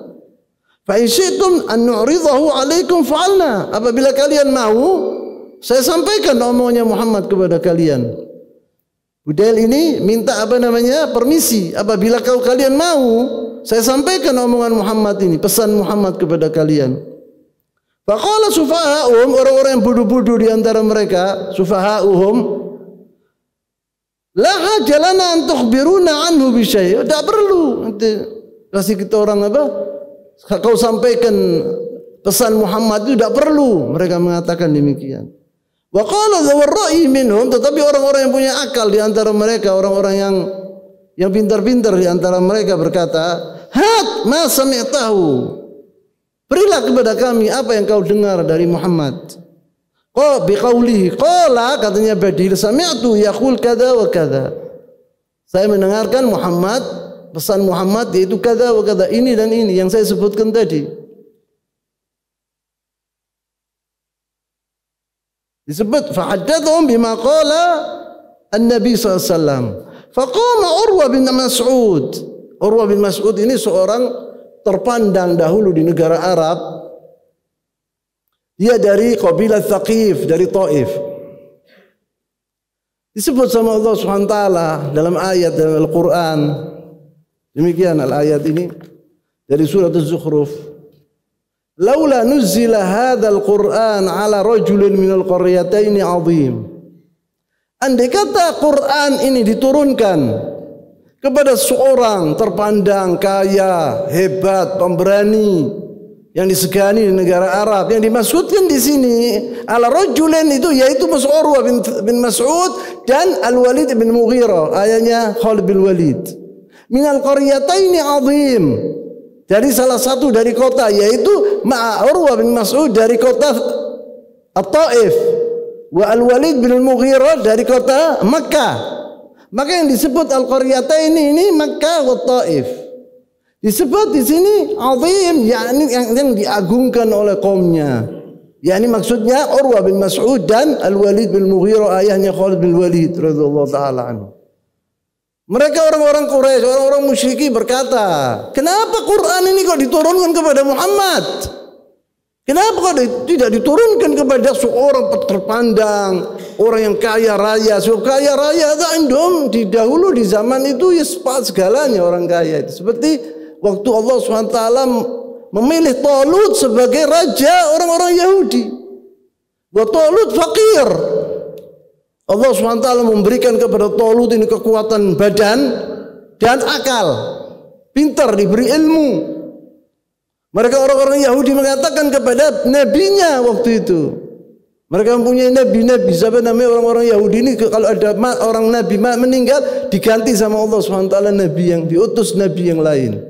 Fa in syi'tum an nu'ridahu 'alaikum fa'alna. Apabila kalian mau, saya sampaikan omongannya Muhammad kepada kalian. Budail ini minta permisi. Apabila kalian mau, saya sampaikan omongan Muhammad ini, pesan Muhammad kepada kalian. Faqala sufaha'uhum, orang-orang yang bodoh-bodoh di antara mereka, sufaha'uhum, la hajalana an tukhbiruna anhu bi syai'. Tidak perlu kasih kita orang kau sampaikan pesan Muhammad itu, tidak perlu. Mereka mengatakan demikian. Wa qala dzawar ra'yi minhum, tetapi orang-orang yang punya akal di antara mereka, orang-orang yang pintar-pintar di antara mereka berkata, "Hat ma sami'tahu." Berilah kepada kami apa yang kau dengar dari Muhammad. Biqaulihi qala, katanya Badil, sami'tu yaqul kada wa kada. Saya mendengarkan Muhammad, pesan Muhammad yaitu kada wa kada, ini dan ini yang saya sebutkan tadi. Disebut fahaddathum bima qala an-nabi sallallahu alaihi wasallam. Faqama Urwa bin Mas'ud. Urwa bin Mas'ud ini seorang terpandang dahulu di negara Arab. Dia dari kabilah Thaqif, dari Taif. Disebut sama Allah SWT dalam ayat dalam Al-Quran. Demikian al-ayat ini dari surat Az-Zukhruf. Laula nuzzila hadzal Qur'an ala rajulin minal qaryataini 'azim. Andai kata Quran ini diturunkan kepada seorang terpandang, kaya, hebat, pemberani yang disegani di negara Arab. Yang dimaksudkan di sini ala rajulin itu yaitu Urwa bin Mas'ud dan Al-Walid bin Mughirah. Ayatnya Khalid bin Walid. Minal qaryataini 'azim. Dari salah satu dari kota, yaitu Urwa bin Mas'ud dari kota At-Taif, wa Al-Walid bin Mughirah dari kota Makkah. Maka yang disebut Al-Qaryataini ini Makkah wa Taif. Disebut di sini azim, yakni yang diagungkan oleh kaumnya. Yakni maksudnya Urwa bin Mas'ud dan Al-Walid bin Mughirah, ayahnya Khalid bin Walid radhiyallahu taala anhu. Mereka orang-orang Quraisy, orang-orang musyriki berkata, kenapa Quran ini kok diturunkan kepada Muhammad? Kenapa kok tidak diturunkan kepada seorang terpandang, orang yang kaya raya? So kaya raya indom di dahulu di zaman itu ya segalanya orang kaya itu. Seperti waktu Allah SWT memilih Talut sebagai raja orang-orang Yahudi. Wa Talut fakir. Allah SWT memberikan kepada Talut ini kekuatan badan dan akal, pintar, diberi ilmu. Mereka orang-orang Yahudi mengatakan kepada nabinya waktu itu, Mereka mempunyai nabi-nabi. Siapa namanya orang-orang Yahudi ini, kalau ada orang nabi meninggal diganti sama Allah SWT nabi yang diutus, nabi yang lain.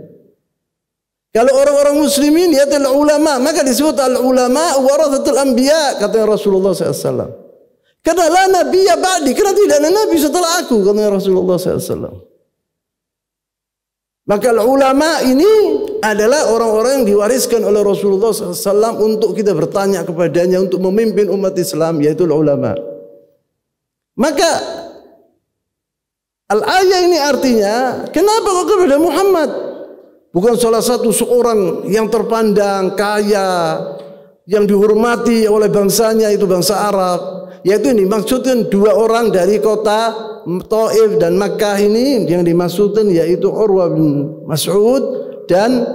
Kalau orang-orang muslimin ya adalah ulama, maka disebut al-ulama warathatul anbiya, kata Rasulullah SAW. Karena la nabiyya ba'di, karena tidak ada nabi setelah aku, kata Rasulullah SAW. Maka ulama ini adalah orang-orang yang diwariskan oleh Rasulullah SAW untuk kita bertanya kepadanya untuk memimpin umat Islam, yaitu ulama. Maka al-ayah ini artinya, kenapa kok kepada Muhammad? Bukan salah satu seorang yang terpandang, kaya, yang dihormati oleh bangsanya, itu bangsa Arab. Yaitu ini maksudnya dua orang dari kota Taif dan Makkah ini yang dimaksudkan yaitu Urwah bin Mas'ud dan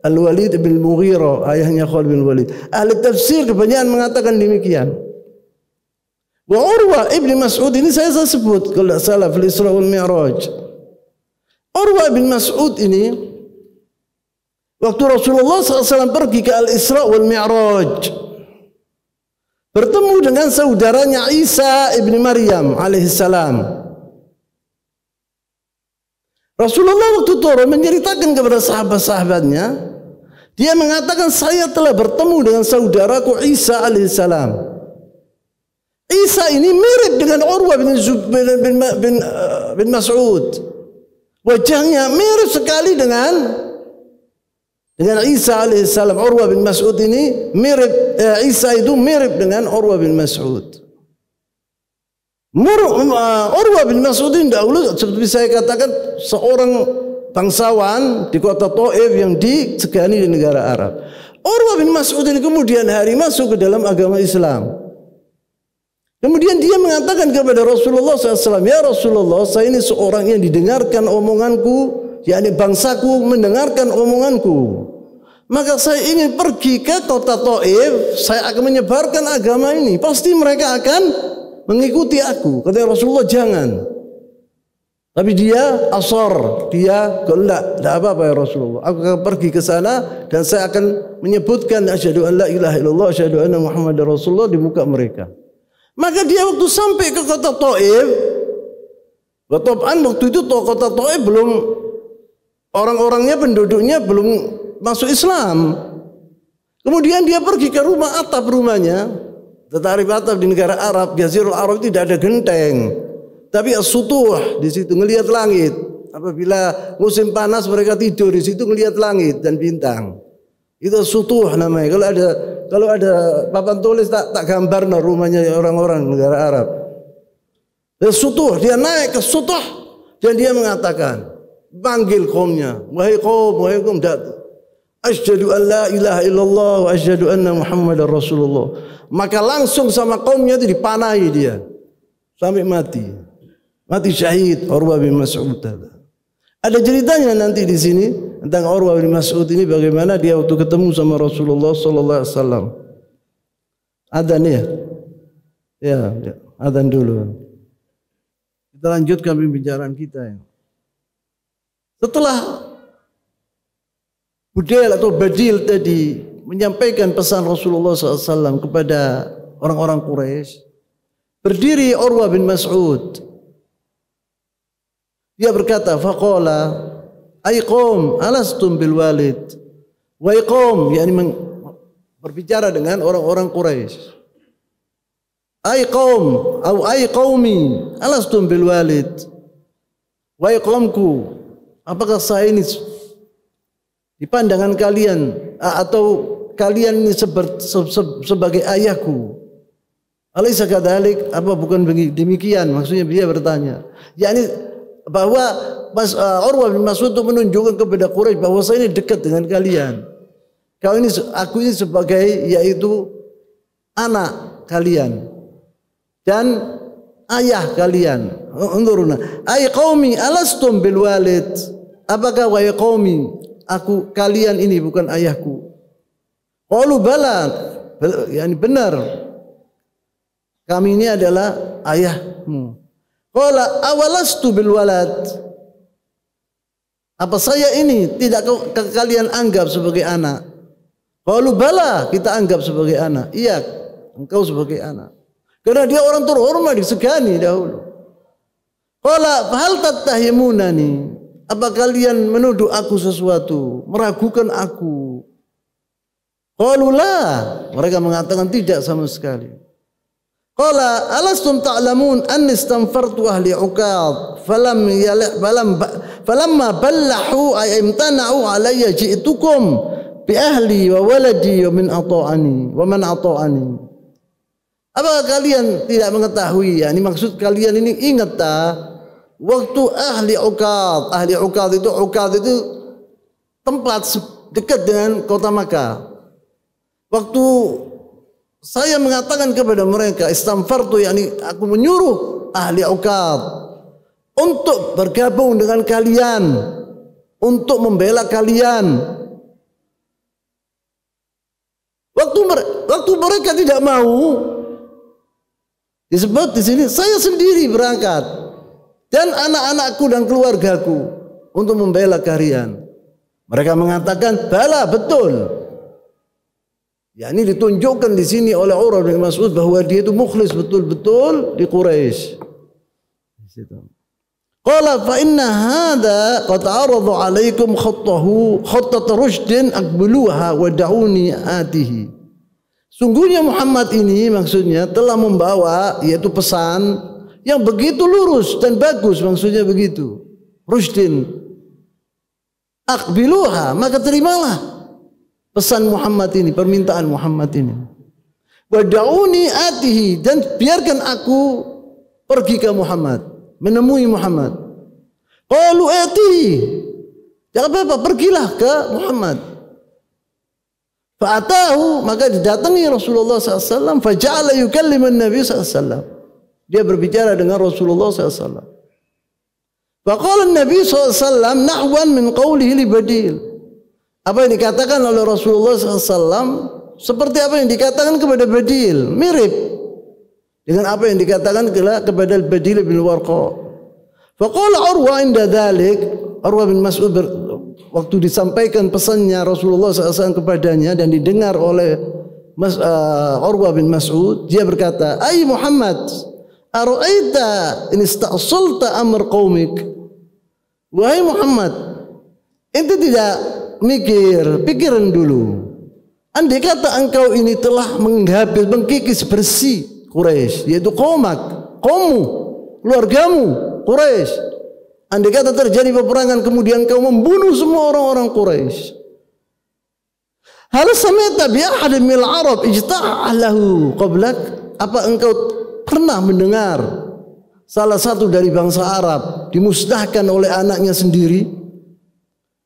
Al-Walid bin Mughirah, ayahnya Khalid bin Walid. Ahli tafsir kebanyakan mengatakan demikian. Wa Urwah bin Mas'ud ini saya sebut kalau tidak salah fil Isra wal Mi'raj. Urwah bin Mas'ud ini waktu Rasulullah SAW pergi ke Al-Isra wal Mi'raj, bertemu dengan saudaranya Isa ibn Maryam alaihissalam. Rasulullah waktu turun menceritakan kepada sahabat-sahabatnya, dia mengatakan saya telah bertemu dengan saudaraku Isa alaihissalam. Isa ini mirip dengan Urwah bin Mas'ud. Wajahnya mirip sekali dengan Isa alaihissalam. Urwah bin Mas'ud ini mirip, Isa itu mirip dengan Urwah bin Mas'ud. Urwah bin Mas'ud ini dahulu seperti saya katakan seorang bangsawan di kota Taif yang disegani di negara Arab. Urwah bin Mas'ud ini kemudian hari masuk ke dalam agama Islam. Kemudian dia mengatakan kepada Rasulullah SAW, ya Rasulullah, saya ini seorang yang didengarkan omonganku, yakni bangsaku mendengarkan omonganku. Maka saya ingin pergi ke kota Taif, saya akan menyebarkan agama ini. Pasti mereka akan mengikuti aku. Kata Rasulullah, jangan. Tapi dia asar, dia enggak apa-apa ya Rasulullah. Aku akan pergi ke sana dan saya akan menyebutkan asyhadu an la ilaha illallah, asyhadu anna Muhammadar Rasulullah di muka mereka. Maka dia waktu sampai ke kota Taif, waktu itu kota Taif belum, orang-orangnya, penduduknya belum masuk Islam. Kemudian dia pergi ke rumah, atap rumahnya. Tarif atap di negara Arab, Jazirul Arab itu tidak ada genteng, tapi as-sutuh di situ ngelihat langit. Apabila musim panas mereka tidur di situ ngelihat langit dan bintang. Itu as-sutuh namanya. Kalau ada papan tulis tak gambar rumahnya orang-orang negara Arab. As-sutuh, dia naik ke sutuh dan dia mengatakan, panggil kaumnya, wahai kaum, asyhadu an la ilaha illallah wa asyhadu anna Muhammadar Rasulullah. Maka langsung sama kaumnya itu dipanahi dia sampai mati syahid Urwah bin Mas'ud. Ada ceritanya nanti di sini tentang Urwah bin Mas'ud ini, bagaimana dia waktu ketemu sama Rasulullah sallallahu alaihi wasallam. Adzan ya? Ya, adzan dulu. Kita lanjutkan pembicaraan kita ya. Setelah Budail atau Badil tadi menyampaikan pesan Rasulullah SAW kepada orang-orang Quraisy, berdiri Urwah bin Mas'ud. Dia berkata, faqala ay qaum alastum bil walid. Wa qaum, yakni berbicara dengan orang-orang Quraisy. Ay qaum atau ay qaumi alastum bil walid. Wa qaumku, apakah saya ini di pandangan kalian atau kalian ini sebagai ayahku? Alaysa kadzalik? Apa bukan demikian? Maksudnya dia bertanya. Yakni bahwa Urwah bin Mas'ud itu menunjukkan kepada Quraisy bahwa saya ini dekat dengan kalian. Aku ini sebagai yaitu anak kalian dan ayah kalian. Unzuruna. Ay qaumi alastum bil walid? Apakah wahai qaumi, kalian ini bukan ayahku? Qalu bala, yani benar, kami ini adalah ayahmu. Qala awalastu bil walad? Apa saya ini tidak kalian anggap sebagai anak? Qalu bala, kita anggap sebagai anak. Iya, engkau sebagai anak. Karena dia orang terhormat, disegani dahulu. Qala hal tattahimunani, apa kalian menuduh aku sesuatu, meragukan aku? Qalu la, mereka mengatakan tidak sama sekali. Qala alastum ta'lamun anni istanfartu ahli Uqad falamma ballahu ay imtana'u alayya ji'tukum bi ahli wa waladi wa man ata'ani. Apakah kalian tidak mengetahui, ya, ini maksud kalian ini ingat tak waktu ahli Uqad itu tempat dekat dengan kota Makkah. Waktu saya mengatakan kepada mereka, istanfartu, yakni aku menyuruh ahli Uqad untuk bergabung dengan kalian, untuk membela kalian. Waktu mereka tidak mau, disebut di sini saya sendiri berangkat dan anak-anakku dan keluargaku untuk membela kalian. Mereka mengatakan, bala, betul. Ya, ini ditunjukkan di sini oleh Urwah bin Mas'ud bahwa dia itu mukhlis betul-betul di Quraisy. Di situ. Qala fa inna hadha qad arada 'alaikum khattat rushdin aqbuluha wa da'uni atihi. Sungguhnya Muhammad ini maksudnya telah membawa yaitu pesan yang begitu lurus dan bagus, maksudnya begitu. Rushdin aqbiluha, maka terimalah pesan Muhammad ini, permintaan Muhammad ini. Wada'uni atihi, dan biarkan aku pergi ke Muhammad, menemui Muhammad. Qalu atihi, jangan apa-apa, pergilah ke Muhammad. Fa'atahu, maka didatangi Rasulullah SAW. Faja'ala yukalliman Nabi SAW. Dia berbicara dengan Rasulullah SAW. Faqala Nabi SAW nahwan min qawlihi li Badil. Apa yang dikatakan oleh Rasulullah SAW seperti apa yang dikatakan kepada Badil, mirip dengan apa yang dikatakan kepada Badil bin Warqa. Faqala Urwah inda dhalik, Urwah bin Mas'ud waktu disampaikan pesannya Rasulullah SAW kepadanya dan didengar oleh Urwah bin Mas'ud, dia berkata, "Ai Muhammad, ara'aita in ista'salta amr qaumik?" Wahai Muhammad, ente tidak pikiran dulu. Andai kata engkau ini telah mengkikis bersih Quraisy, yaitu kaumak, kaummu, keluargamu, Quraisy. Andai kata terjadi peperangan kemudian kau membunuh semua orang-orang Quraisy. Hal sami'ta bi ahadin minal Arab ijta'a lahu qablak? Apa engkau pernah mendengar salah satu dari bangsa Arab dimusnahkan oleh anaknya sendiri?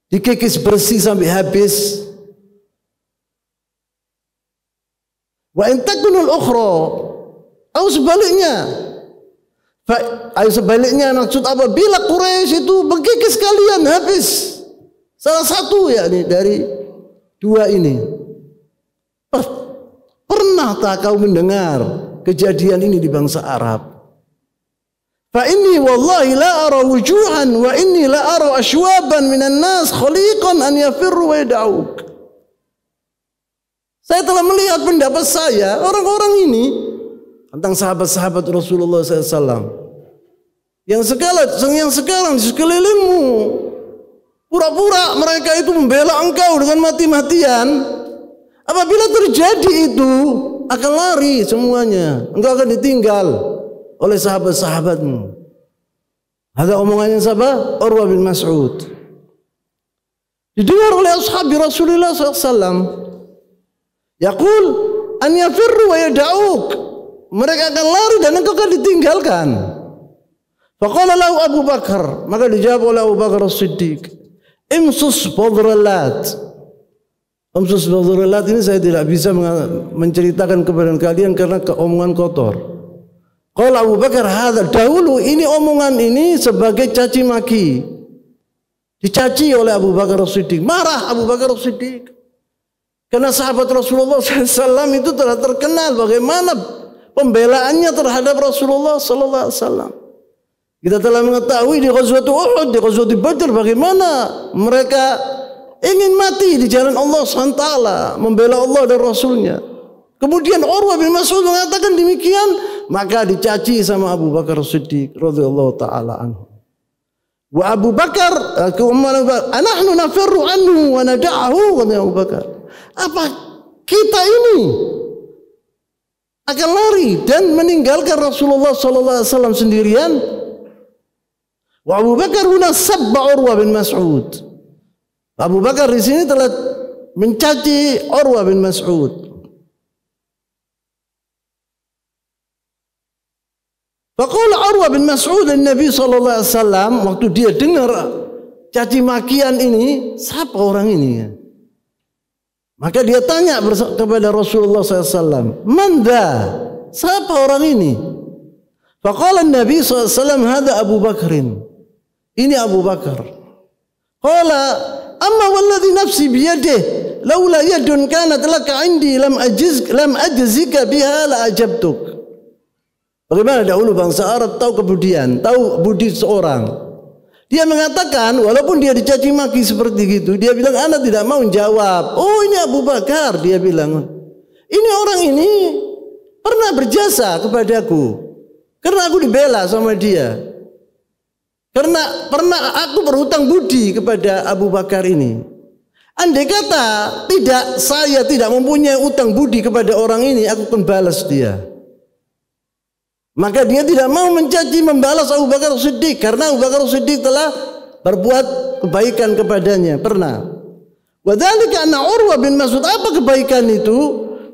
Dikikis bersih sampai habis. Wa in takunul ukhra, atau sebaliknya, maksud apabila Quraisy itu mengkikis kalian habis salah satu, yakni dari dua ini. Pernah tak kau mendengar kejadian ini di bangsa Arab? Fa inni wallahi la ara wujuhan wa inni la ara ashwaban minan nas khaliqan an yafirru wa yad'uk. Saya telah melihat pendapat saya, orang-orang ini tentang sahabat-sahabat Rasulullah SAW yang sekarang di sekelilingmu, pura-pura mereka itu membela engkau dengan mati-matian. Apabila terjadi itu akan lari semuanya, engkau akan ditinggal oleh sahabat-sahabatmu. Ada omongannya siapa? Urwah bin Mas'ud. Didengar oleh ashabi Rasulullah SAW. Yaqul an yafirru wa yad'uk. Mereka akan lari dan engkau akan ditinggalkan. Faqala lahu Abu Bakar, maka dijawab oleh Abu Bakar As-Siddiq, imsus badrallat. Imsus badrallat ini saya tidak bisa menceritakan kepada kalian karena keomongan kotor. Kalau Abu Bakar hadza, dahulu ini omongan ini sebagai caci maki, dicaci oleh Abu Bakar As-Siddiq. Marah Abu Bakar As-Siddiq karena sahabat Rasulullah SAW itu telah terkenal bagaimana pembelaannya terhadap Rasulullah SAW. Kita telah mengetahui di Ghazwat Uhud, di Ghazwat Badr bagaimana mereka ingin mati di jalan Allah SWT, membela Allah dan Rasulnya. Kemudian Urwah bin Mas'ud mengatakan demikian, maka dicaci sama Abu Bakar Siddiq radhiyallahu taala anhu. Wa Abu Bakar, anahnu nafirru anhu wa nada'ahu, kata Abu Bakar. Apa kita ini akan lari dan meninggalkan Rasulullah sallallahu alaihi wasallam sendirian? Wa Abu Bakar huna sabba Urwah bin Mas'ud. Abu Bakar di sini telah mencaci Urwah bin Mas'ud. Faqala Urwah bin Mas'ud Nabi sallallahu alaihi wasallam, waktu dia dengar caci makian ini, siapa orang ini? Maka dia tanya kepada Rasulullah SAW, "Manda? Siapa orang ini?" Faqala Nabi SAW, "Hada Abu Bakrin." Ini Abu Bakar. Qala, "Amma walladhi nafsi biyadihi, laula yadun kanat laka 'indi lam ajzika biha la ajabtuk." Bagaimana dahulu bangsa Arab tahu kebudian, tahu budi seorang. Dia mengatakan, walaupun dia dicaci maki seperti itu, dia bilang, "Ana tidak mau jawab." Oh, ini Abu Bakar, dia bilang. Ini orang ini pernah berjasa kepadaku, karena aku dibela sama dia. Karena pernah aku berhutang budi kepada Abu Bakar ini. Andai kata saya tidak mempunyai utang budi kepada orang ini, aku akan balas dia. Maka dia tidak mau mencaci membalas Abu Bakar Siddiq, karena Abu Bakar Siddiq telah berbuat kebaikan kepadanya, pernah. Wadzalika anna Urwah bin Mas'ud, apa kebaikan itu?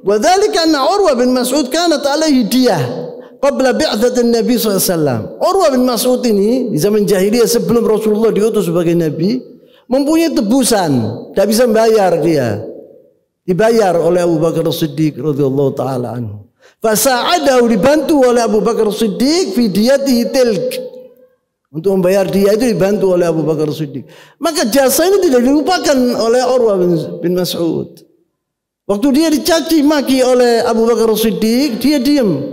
Wadzalika anna Urwah bin Mas'ud kanat alaihi diyah qabla bi'tsatin Nabi SAW. Urwah bin Mas'ud ini di zaman jahiliyah sebelum Rasulullah diutus sebagai nabi, mempunyai tebusan, tidak bisa membayar dia. Dibayar oleh Abu Bakar Siddiq radhiyallahu taala anhu. Fasa'adahu, dibantu oleh Abu Bakar Siddiq fi diyatihi tilk. Untuk membayar dia itu dibantu oleh Abu Bakar Siddiq. Maka jasa ini tidak dilupakan oleh Urwah bin Mas'ud. Waktu dia dicaci maki oleh Abu Bakar Siddiq, dia diam.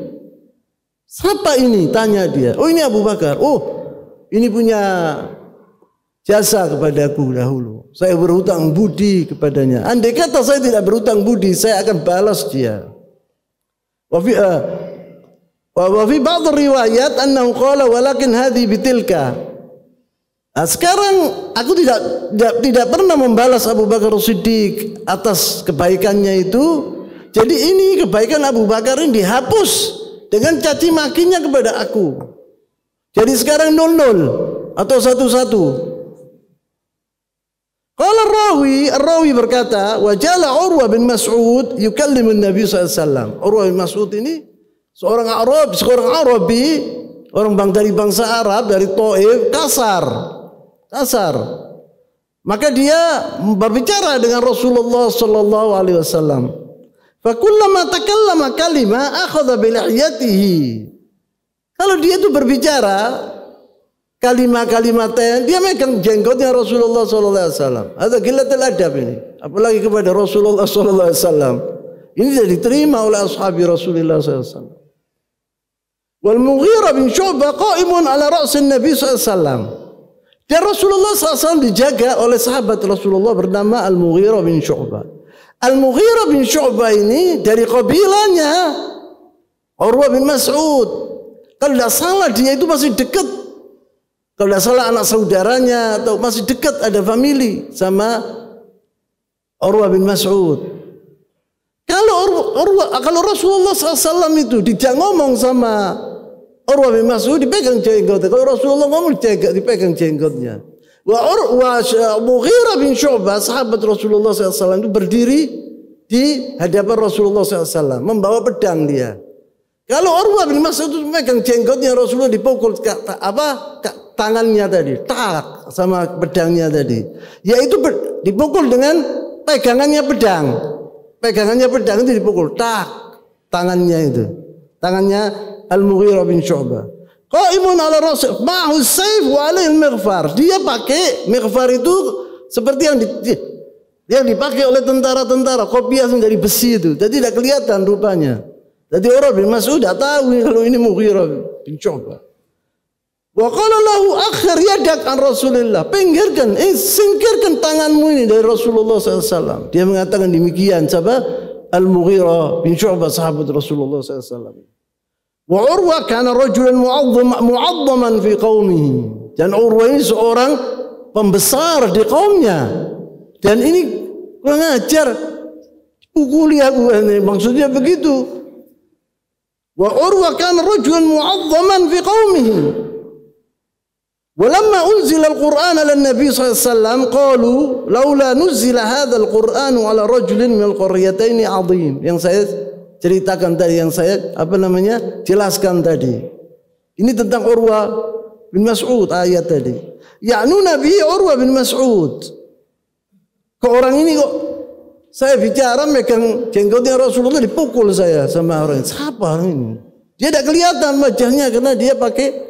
Siapa ini? Tanya dia. Oh, ini Abu Bakar. Oh, ini punya jasa kepadaku dahulu. Saya berhutang budi kepadanya. Andai kata saya tidak berhutang budi, saya akan balas dia. Wa fi ba'd riwayat annahu qala walakin hadhi bitilka. Nah, sekarang aku tidak pernah membalas Abu Bakar Siddiq atas kebaikannya itu. Jadi ini kebaikan Abu Bakar ini dihapus dengan caci makinya kepada aku. Jadi sekarang 0-0 atau 1-1. Qala Ar-Rawi berkata, wajala Urwah bin Mas'ud yukallimu Nabi SAW. Urwah bin Mas'ud ini seorang Arabi, dari bangsa Arab, dari Taif, kasar. Maka dia berbicara dengan Rasulullah sallallahu alaihi wasallam. Fa kullama takallama kalima akhadha bi lihyatihi. Kalau dia itu berbicara kalimat-kalimatnya, dia megang jenggotnya Rasulullah sallallahu alaihi wasallam. Ada qillatul adab ini, apalagi kepada Rasulullah sallallahu alaihi wasallam. Ini tidak diterima oleh ashabi Rasulullah sallallahu alaihi wasallam. Wal Mughirah bin Syu'bah qa'imun ala ra'sin Nabi sallallahu alaihi wasallam. Dan Rasulullah SAW dijaga oleh sahabat Rasulullah bernama Al-Mughirah bin Syu'bah. Al-Mughirah bin Syu'bah ini dari kabilahnya Urwah bin Mas'ud. Kalau tidak salah dia itu masih dekat. Kalau tidak salah anak saudaranya atau masih dekat, ada famili sama Urwah bin Mas'ud. Kalau Rasulullah SAW itu tidak ngomong sama Urwah bin Mas'ud, dipegang jenggotnya. Kalau Rasulullah ngomong dipegang jenggotnya. Mughirah bin Syu'bah, sahabat Rasulullah SAW itu berdiri di hadapan Rasulullah SAW, membawa pedang dia. Kalau Urwah bin Mas'ud itu memegang jenggotnya Rasulullah, dipukul tangannya tadi, tak sama pedangnya tadi. Yaitu dipukul dengan pegangannya pedang. Pegangannya pedang itu dipukul, tak tangannya itu. Tangannya Al-Mughirah bin Syu'bah. Qa'imun ala rasul, ma'ahu sayf wa alaihi al-mighfar. Dia pakai mighfar itu seperti yang dipakai oleh tentara-tentara, kopiah dari besi itu. Jadi tidak kelihatan rupanya. Jadi Urwah bin Mas'ud tidak tahu kalau ini Mughirah bin Syu'bah. Wa qala lahu akhir yadak an Rasulillah. Singkirkan tanganmu ini dari Rasulullah SAW. Dia mengatakan demikian. Siapa? Al-Mughirah bin Syu'bah, sahabat Rasulullah SAW. Wa Urwa kana rajulan mu'azzaman fi qaumihi. Dan Urwa ini seorang pembesar di kaumnya. Dan ini kurang ajar, pukuli aku, maksudnya begitu. Wa Urwa kana rajulan mu'azzaman fi qaumihi. Walamma unzila al-Qur'an ala Nabi sallallahu alaihi wasallam qalu laula nuzila hadzal Qur'an ala rajulin min al-qaryatayn 'azim. Yang saya ceritakan tadi, yang saya jelaskan tadi. Ini tentang Urwa bin Mas'ud ayat tadi. Ya'nu Nabi Urwa bin Mas'ud. Kok orang ini kok saya bicara megang jenggotnya Rasulullah dipukul saya sama orang ini. Siapa orang ini? Dia tidak kelihatan wajahnya karena dia pakai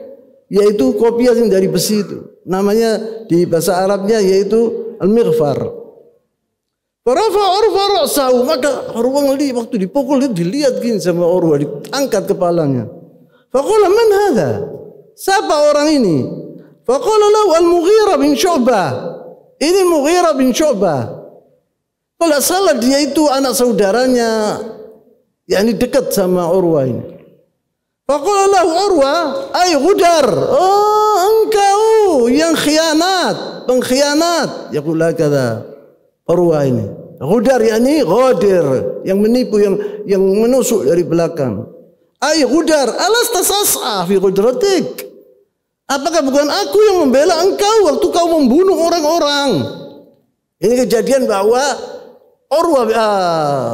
yaitu kopiah yang dari besi itu. Namanya di bahasa Arabnya yaitu al-mighfar. Farafa Urwa ra'sahu, maka Urwa waktu dipukul itu dilihat gini sama Urwa, diangkat kepalanya. Faqala man hadha? Siapa orang ini? Faqala lahu al-Mughirah bin Syu'bah. Ini Mughirah bin Syu'bah. Kalau salah dia itu anak saudaranya, yakni dekat sama Urwa ini. Faqala lahu Urwa, ay Ghudar, oh engkau yang pengkhianat. Yaqul hakadha Urwa ini. Ghudar yakni ghadir, yang menipu, yang menusuk dari belakang. Ay Ghudar, alasta tas'a fi qudratik? Apakah bukan aku yang membela engkau waktu kau membunuh orang-orang? Ini kejadian bahwa Urwa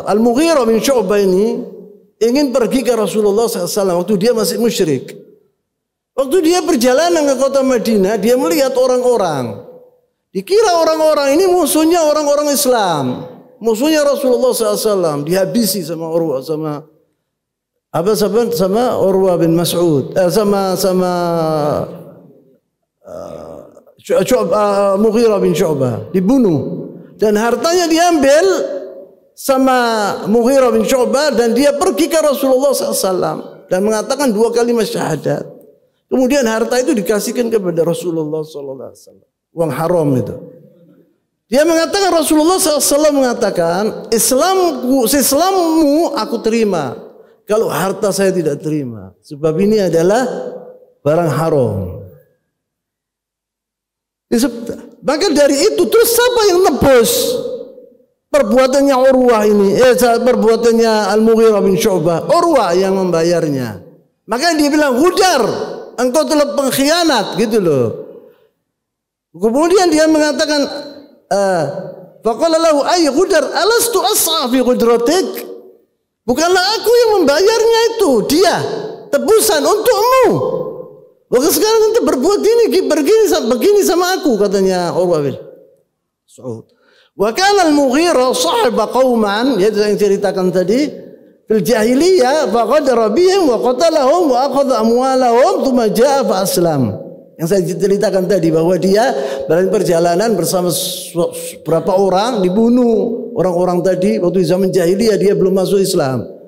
al-Mughirah bin Syu'bah ini ingin pergi ke Rasulullah SAW waktu dia masih musyrik. Waktu dia perjalanan ke kota Madinah, dia melihat orang-orang. Dikira orang-orang ini musuhnya orang-orang Islam, musuhnya Rasulullah SAW. Dihabisi sama Urwa, sama Urwa bin Mas'ud, Mughirah bin Syu'bah, dibunuh. Dan hartanya diambil sama Mughirah bin Syu'bah, dan dia pergi ke Rasulullah SAW dan mengatakan 2 kalimat syahadat. Kemudian harta itu dikasihkan kepada Rasulullah SAW, uang haram itu. Dia mengatakan, Rasulullah SAW mengatakan, Islammu aku terima, kalau harta saya tidak terima, sebab ini adalah barang haram. Maka dari itu terus siapa yang nebus perbuatannya Urwah ini? Perbuatannya Al-Mughirah bin Syu'bah. Urwah yang membayarnya. Maka dia bilang, Ghudar, engkau telah pengkhianat, gitu loh. Kemudian dia mengatakan, faqala lahu ay Ghudar, alastu as'a fi qudratik? Bukanlah aku yang membayarnya itu, dia tebusan untukmu. Maka sekarang nanti berbuat begini sama aku, katanya Urwa bin Mas'ud. Wa kana al-Mughirah sahiba qauman, yaitu yang ceritakan tadi, fil jahiliyah faqadara bihim wa qatalahum wa akhadha amwalahum thumma jaa fa aslam. Yang saya ceritakan tadi bahwa dia dalam perjalanan bersama beberapa orang dibunuh. Orang-orang tadi waktu zaman jahiliyah dia belum masuk Islam.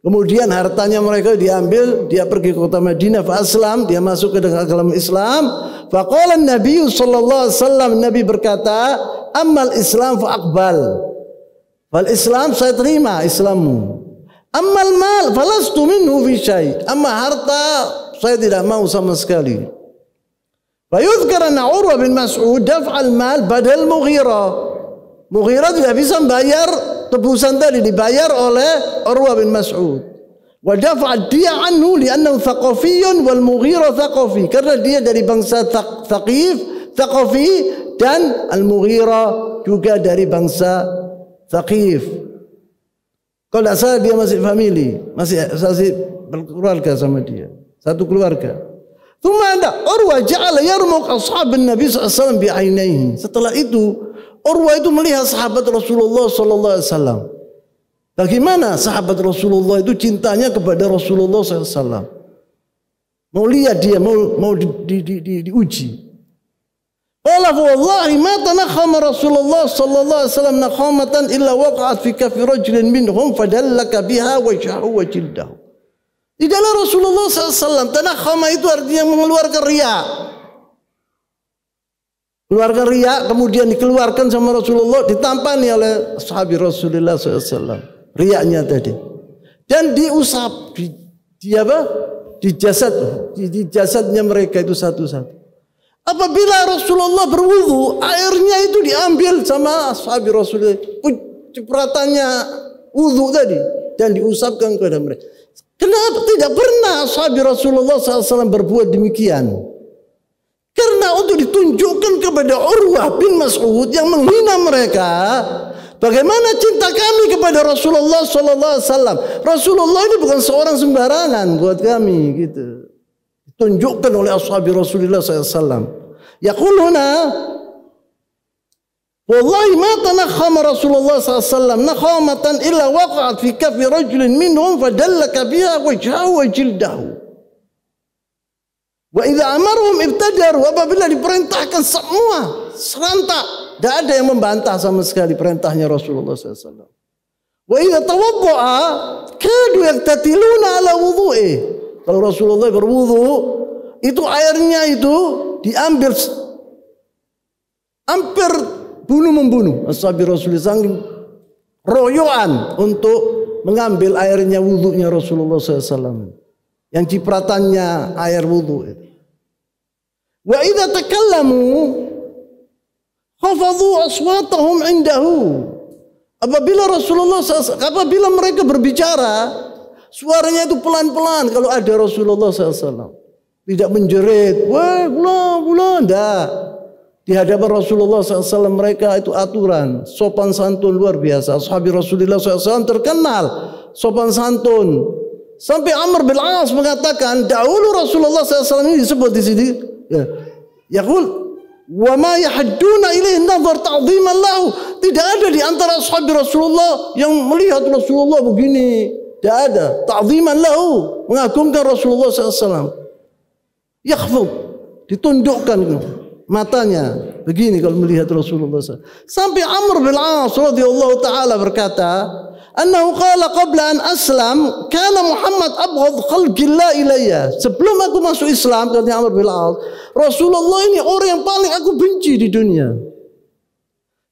Kemudian hartanya mereka diambil, dia pergi ke kota Madinah, fa aslam, dia masuk ke dalam Islam. Faqala Nabi sallallahu alaihi wasallam, Nabi berkata, "Ammal Islam fa aqbal." Fal Islam saya terima Islammu. Ammal mal falastu minhu fi syai. Amma harta saya tidak mau sama sekali. Fa yuzkar anna Urwa bin Mas'ud daf'al mal badal Mughirah. Mughirah tidak bisa membayar tebusan tadi, dibayar oleh Urwa bin Mas'ud. Wa dafa'a dia anhu li'annahu thaqafiyyun wal Mughirah thaqafi. Karena dia dari bangsa Thaqafi, dan Al-Mughirah juga dari bangsa Thaqif. Kalau tidak salah dia masih family, masih berkeluarga sama dia, satu keluarga. Thumma Urwa ja'ala yarmuq ashabin Nabi sallallahu alaihi wasallam bi'ainaihi. Setelah itu Urwa itu melihat sahabat Rasulullah sallallahu alaihi wasallam. Bagaimana sahabat Rasulullah itu cintanya kepada Rasulullah sallallahu alaihi wasallam. Mau lihat dia, mau diuji. Qala wallahi ma tanakhama Rasulullah sallallahu alaihi wasallam nakhamatan illa waqa'at fi kaffi rajulin minhum fadallaka biha wajhahu wa jildahu. Tidaklah Rasulullah sallallahu alaihi wasallam, tanakhama itu artinya mengeluarkan riya. Keluarkan riya, kemudian dikeluarkan sama Rasulullah, ditampani oleh sahabat Rasulullah SAW. riaknya tadi. Dan diusap di jasadnya mereka itu satu-satu. Apabila Rasulullah berwudu, airnya itu diambil sama sahabat Rasulullah, cipratannya wudu tadi, dan diusapkan kepada mereka. Kenapa tidak pernah sahabat Rasulullah SAW berbuat demikian? Karena untuk ditunjukkan kepada Urwah bin Mas'ud yang menghina mereka, bagaimana cinta kami kepada Rasulullah SAW. Rasulullah ini bukan seorang sembarangan buat kami, gitu. Ditunjukkan oleh ashab Rasulullah SAW. Yaquluna, wallahi ma tanakhama Rasulullah SAW nakhamatan illa waqa'at fi kafi rajulin minhum fadallaka biha wajhahu wa jildahu. Wa idza amarhum ibtadaru, apabila diperintahkan semua serentak, tidak ada yang membantah sama sekali perintahnya Rasulullah SAW. Wa idza tawadda'a kadu yaktatiluna ala wudu'i. Kalau Rasulullah berwudu, itu airnya itu diambil hampir bunuh-membunuh. Ashabi Rasulullah saking royoan untuk mengambil airnya wudunya Rasulullah SAW. Yang cipratannya air wudu itu. Wa idza takallamu khafadhu aswatahum indahu. Apabila mereka berbicara, suaranya itu pelan-pelan kalau ada Rasulullah SAW. Tidak menjerit, wah bulan, enggak. Di hadapan Rasulullah SAW mereka itu aturan, sopan santun luar biasa. Sahabat Rasulullah SAW terkenal sopan santun. Sampai Amr bin As mengatakan, dahulu Rasulullah SAW ini disebut di sini, yaqul wa ma yahadduna ilaihi nazar ta'dhiman lahu. Tidak ada di antara sahabat Rasulullah yang melihat Rasulullah begini. Tidak ada. Ta'dhiman lahu, mengagungkan Rasulullah SAW. Yakhfud, ditundukkan matanya begini kalau melihat Rasulullah SAW. Sampai Amr bin As radhiyallahu taala berkata, annahu qala qabla an aslam kana Muhammad abghad khalqillah ilayya. Sebelum aku masuk Islam, katanya Amr bin As, Rasulullah ini orang yang paling aku benci di dunia.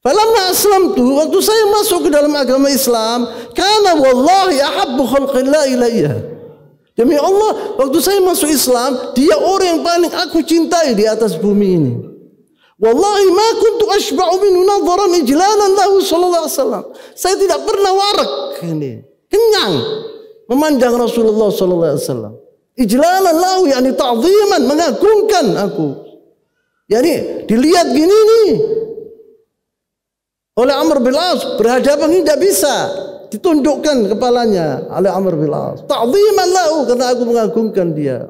Falamma aslamtu, waktu saya masuk ke dalam agama Islam, kana wallahi ahabbu khalqillah ilayya. Demi Allah, waktu saya masuk Islam, dia orang yang paling aku cintai di atas bumi ini. Wallahi ma kuntu ashba'u minhu nadharan ijlalan lahu sallallahu alaihi wasallam. Saya tidak pernah warak ini, kenyang memandang Rasulullah sallallahu alaihi wasallam. Ijlalan lahu, yakni ta'ziman, mengagungkan aku. Yani dilihat gini nih oleh Amr bin As, berhadapan ini tidak bisa. Ditundukkan kepalanya oleh Amr bin As. Ta'ziman lahu, karena aku mengagungkan dia.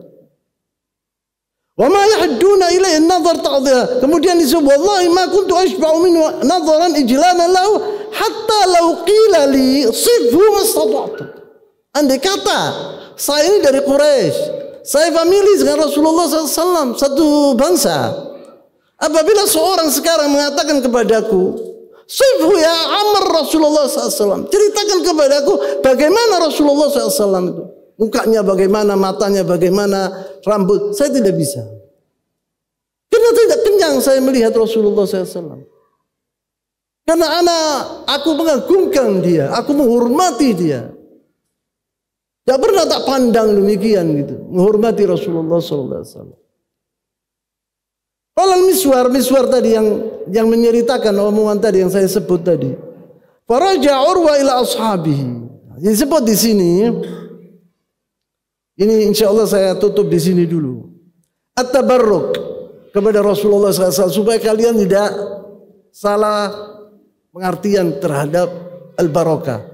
Wa ma yahadduna ilaihi an-nazar ta'dhiha. Kemudian disebut, wallahi ma kuntu ashba'u minhu nazaran ijlalan lahu hatta law qila li sifhu mastata'tu. Andai kata saya ini dari Quraisy, saya famili dengan Rasulullah SAW, satu bangsa. Apabila seorang sekarang mengatakan kepadaku, sifhu ya Amr Rasulullah SAW, ceritakan kepadaku bagaimana Rasulullah SAW itu, mukanya bagaimana, matanya bagaimana, rambut, saya tidak bisa. Karena tidak kenyang saya melihat Rasulullah SAW. Karena aku mengagungkan dia, aku menghormati dia. Tidak pernah tak pandang demikian gitu, menghormati Rasulullah SAW. Kalau Miswar tadi yang menceritakan omongan tadi yang saya sebut tadi. Faraja Urwa ila ashabihi. Disebut di sini. Ini insyaallah saya tutup di sini dulu. At-tabarruk kepada Rasulullah SAW supaya kalian tidak salah pengertian terhadap al-barakah.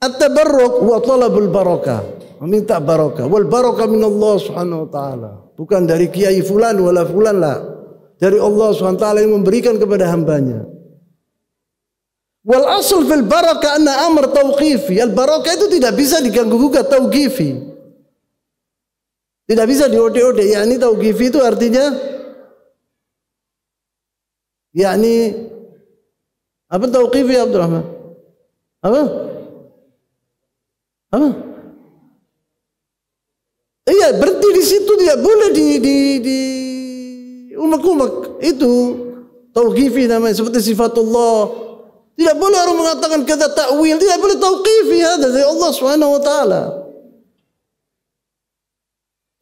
At-tabarruk wa talabul barakah, meminta barakah. Wal barakah min Allah Subhanahu wa taala. Bukan dari kiai fulan wala fulan lah. Dari Allah Subhanahu wa taala yang memberikan kepada hambanya. Wal asl fil barakah anna amr tauqifi. Al barakah itu tidak bisa diganggu gugat, tauqifi. Tidak bisa diode-ode. Yani tauqifi itu artinya yakni apa tauqifi ya Abdurrahman? Apa? Iya, berhenti di situ, tidak boleh di umak-umak. Itu tauqifi namanya, seperti sifatullah, Tidak boleh orang mengatakan kata takwil, tidak boleh tauqifi hada dari Allah Subhanahu wa taala.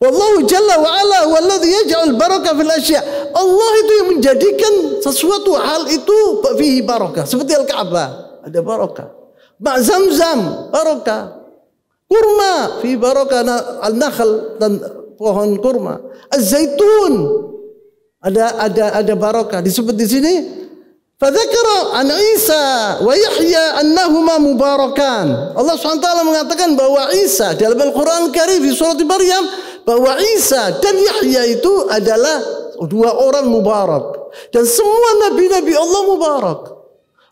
Wallahu jalla wa ala walladhi yaj'al barakah fil asya. Allah itu yang menjadikan sesuatu hal itu fihi barakah. Seperti Al-Ka'bah ada barakah. Ma' Zamzam barakah. Kurma fi barakah, al-nakhl dan pohon kurma. Az-zaitun ada barakah. Disebut di sini fadzakara an Isa wa Yahya annahuma mubarakan. Allah SWT mengatakan bahwa Isa dalam Al-Qur'an Al-Karim di surat Maryam bahwa Isa dan Yahya itu adalah dua orang mubarak, dan semua nabi-nabi Allah mubarak.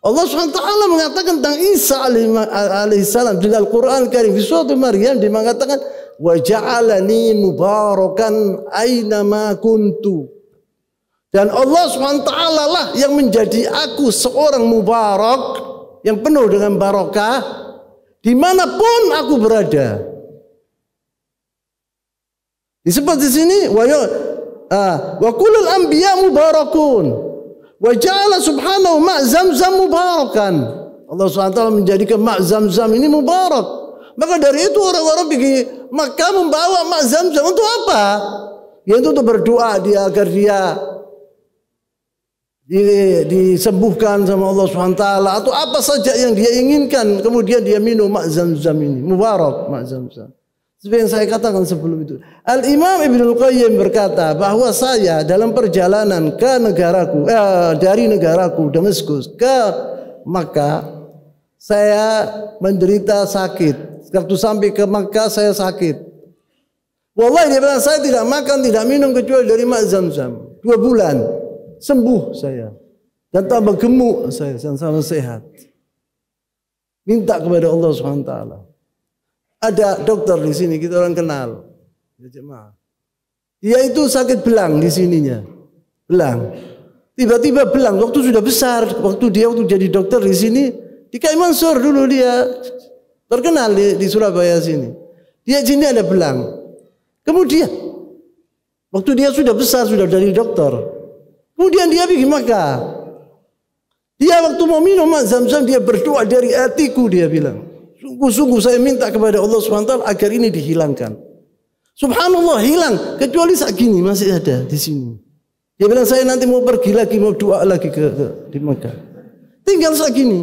Allah SWT mengatakan tentang Isa alaihissalam di Al-Quran Al-Karim di surat Maryam, dia mengatakan wa ja'alani mubarakan aynama kuntu, dan Allah SWT lah yang menjadi aku seorang mubarak yang penuh dengan barakah dimanapun aku berada. Disebut di sini wa kullul anbiya mubarakun wa ja'ala subhanahu ma' Zamzam mubarakan. Allah SWT menjadikan ma' Zamzam ini mubarak. Maka dari itu orang-orang pergi Makkah membawa ma' Zamzam untuk apa? Yaitu untuk berdoa dia agar dia disembuhkan sama Allah SWT atau apa saja yang dia inginkan, kemudian dia minum ma' Zamzam ini mubarak, ma' Zamzam. Seperti yang saya katakan sebelum itu, Al-Imam Ibnul Qayyim berkata bahwa saya dalam perjalanan ke negaraku, dari negaraku Damaskus ke Makkah, saya menderita sakit. Waktu sampai ke Makkah saya sakit. Wallahi dia bilang saya tidak makan, tidak minum kecuali dari ma' Zamzam. 2 bulan sembuh saya dan tambah gemuk saya dan sama sehat. Minta kepada Allah SWT. Ada dokter di sini, kita orang kenal. Dia itu sakit belang di sininya. Belang. Tiba-tiba belang, waktu sudah besar. Waktu jadi dokter di sini, di Kiai Mansur dulu dia terkenal di Surabaya sini. Dia sini ada belang. Kemudian, waktu dia sudah besar, sudah dari dokter. Kemudian dia pergi Makkah. Dia waktu mau minum ma' Zamzam, dia berdoa dari hatiku, dia bilang. Sungguh-sungguh saya minta kepada Allah SWT agar ini dihilangkan. Subhanallah, hilang. Kecuali saat gini masih ada di sini. Dia bilang saya nanti mau pergi lagi, mau doa lagi di Makkah. Tinggal saat gini.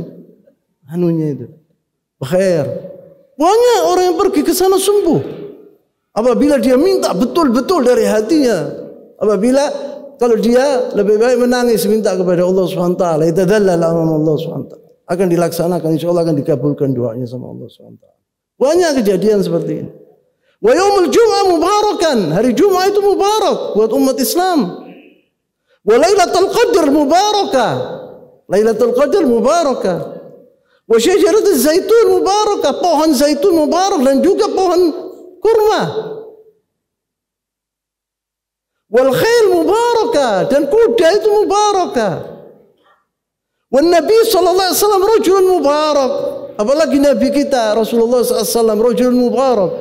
Anunya itu. Khair. Banyak orang yang pergi ke sana sembuh. Apabila dia minta betul-betul dari hatinya. Kalau dia lebih baik menangis minta kepada Allah SWT. Itadallal amam Allah SWT. Akan dilaksanakan, insya Allah akan dikabulkan doanya sama Allah SWT. Banyak kejadian seperti ini. Wa yaumul jum'ah mubarakan. Hari Jumat itu mubarak buat umat Islam. Wa lailatul qadr mubarakah. Lailatul qadr mubarakah. Wa syajaratuz zaitun mubarakah. Pohon zaitun mubarak dan juga pohon kurma. Wal khail mubarakah, dan kuda itu mubarakah. Wan Nabi sallallahu alaihi wasallam rajulun mubarak. Apalagi Nabi kita Rasulullah sallallahu alaihi wasallam rajulun mubarak.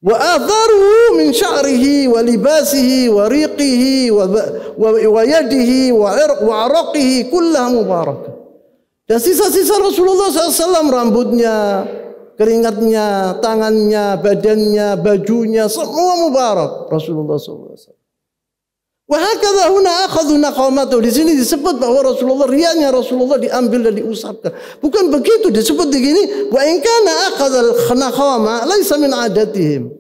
Wa atharuhu min sya'rihi wa libasihi wa riqihi wa yadihi wa araqihi kulluha mubarak. Dan sisa-sisa Rasulullah SAW, rambutnya, keringatnya, tangannya, badannya, bajunya, semua mubarak Rasulullah SAW. Wa hakadha huna akhadhu naqamatu. Di sini disebut bahwa Rasulullah, riaknya Rasulullah diambil dan diusapkan. Bukan begitu, disebut begini, wa in kana akhadhal naqama laisa min adatihim.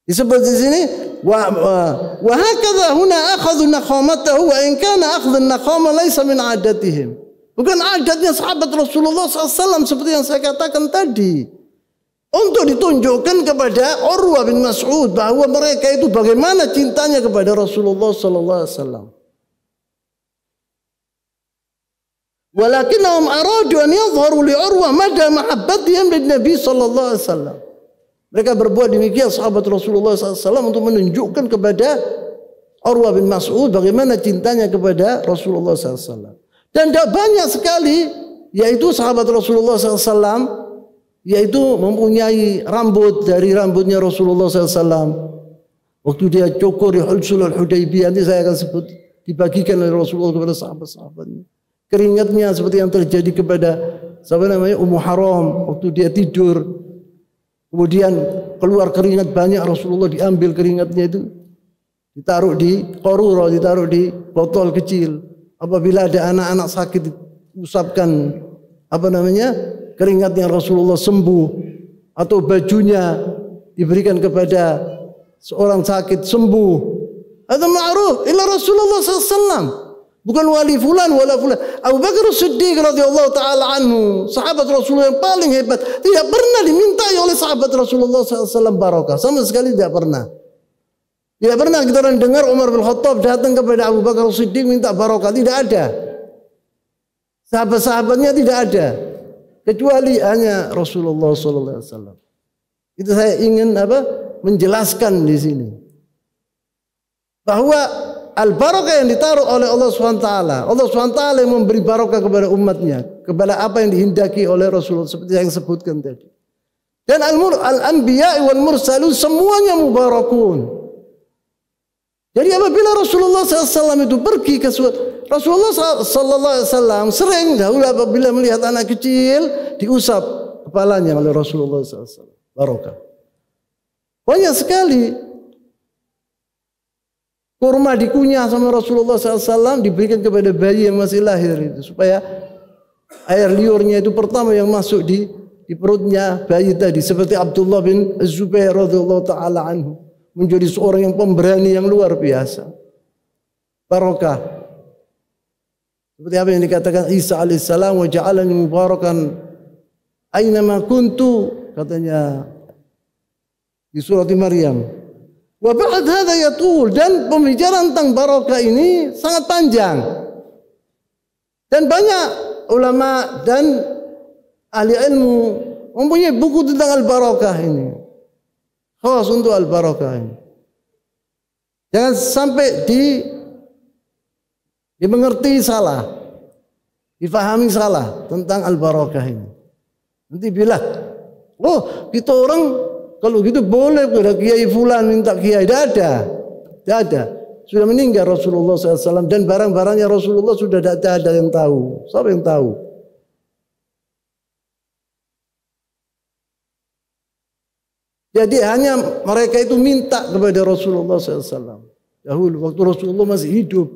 Disebut di sini wa hakadha huna akhadhu naqamatahu wa in kana akhdhu naqama laisa min adatihim. Bukan adatnya sahabat Rasulullah SAW seperti yang saya katakan tadi. Untuk ditunjukkan kepada Urwah bin Mas'ud bahwa mereka itu bagaimana cintanya kepada Rasulullah sallallahu alaihi wasallam. Walakinnahum aradu an yadhharu li Urwah mada mahabbatihim lin Nabi sallallahu alaihi wasallam. Mereka berbuat demikian sahabat Rasulullah sallallahu alaihi wasallam untuk menunjukkan kepada Urwah bin Mas'ud bagaimana cintanya kepada Rasulullah sallallahu alaihi wasallam. Dan banyak sekali yaitu sahabat Rasulullah sallallahu alaihi wasallam yaitu mempunyai rambut dari rambutnya Rasulullah SAW. Waktu dia cukur di Sulhul Hudaybiyah, nanti saya akan sebut dibagikan oleh Rasulullah kepada sahabat-sahabatnya. Keringatnya seperti yang terjadi kepada Ummu Haram waktu dia tidur. Kemudian keluar keringat banyak, Rasulullah diambil keringatnya itu, ditaruh di qarurah, ditaruh di botol kecil. Apabila ada anak-anak sakit diusapkan keringatnya, Rasulullah sembuh. Atau bajunya diberikan kepada seorang sakit sembuh. Itu ma'ruf illa Rasulullah SAW. Bukan wali fulan wala fulan. Abu Bakar As-Siddiq radhiyallahu taala anhu, sahabat Rasulullah yang paling hebat, tidak pernah dimintai oleh sahabat Rasulullah SAW barokah, sama sekali tidak pernah. Tidak pernah kita orang dengar Umar bin Khattab datang kepada Abu Bakar As-Siddiq minta barokah, tidak ada. Sahabat-sahabatnya tidak ada, kecuali hanya Rasulullah SAW. Itu saya ingin menjelaskan di sini bahwa al-barakah yang ditaruh oleh Allah SWT, Allah SWT yang memberi barakah kepada umatnya, kepada apa yang dihendaki oleh Rasulullah seperti yang sebutkan tadi. Dan al-anbiya wal mursalun semuanya mubarakun. Jadi apabila Rasulullah SAW itu pergi ke Rasulullah SAW sering dahulu apabila melihat anak kecil diusap kepalanya oleh Rasulullah SAW. Barakah. Banyak sekali kurma dikunyah sama Rasulullah SAW diberikan kepada bayi yang masih lahir itu, supaya air liurnya itu pertama yang masuk di perutnya bayi tadi, seperti Abdullah bin Zubair radhiyallahu taala anhu, menjadi seorang yang pemberani yang luar biasa. Barakah. Seperti apa yang dikatakan Isa alaihissalam, wa ja'alani mubarakan aynama kuntu, katanya di surat Maryam. Wa ba'd hadza yatul, dan pembicaraan tentang barakah ini sangat panjang. Dan banyak ulama dan ahli ilmu mempunyai buku tentang al-barakah ini. Khas untuk al-barakah ini. Jangan sampai dimengerti salah, difahami salah tentang al-barakah ini. Nanti bilang, oh kita orang kalau gitu boleh kepada kiai fulan minta kiai. Tidak ada. Sudah meninggal Rasulullah SAW dan barang-barangnya Rasulullah sudah tidak ada yang tahu. Siapa yang tahu? Jadi hanya mereka itu minta kepada Rasulullah SAW. Dahulu waktu Rasulullah masih hidup.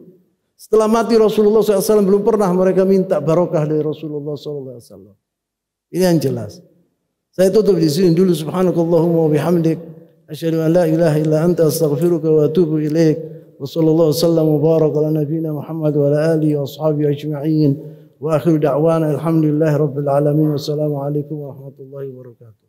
Setelah mati Rasulullah SAW belum pernah mereka minta barakah dari Rasulullah SAW. Ini yang jelas. Saya tutup di sini dulu. Subhanakallahumma wa bihamdik, asyhadu an la ilaha illa anta, astaghfiruka wa atubu ilaik. Wa sallallahu wasallam wa baraka ala nabiyyina Muhammad wa ala alihi wa ashabihi ajma'in. Wa akhiru da'wana alhamdulillahi rabbil alamin. Wassalamu alaikum warahmatullahi wabarakatuh.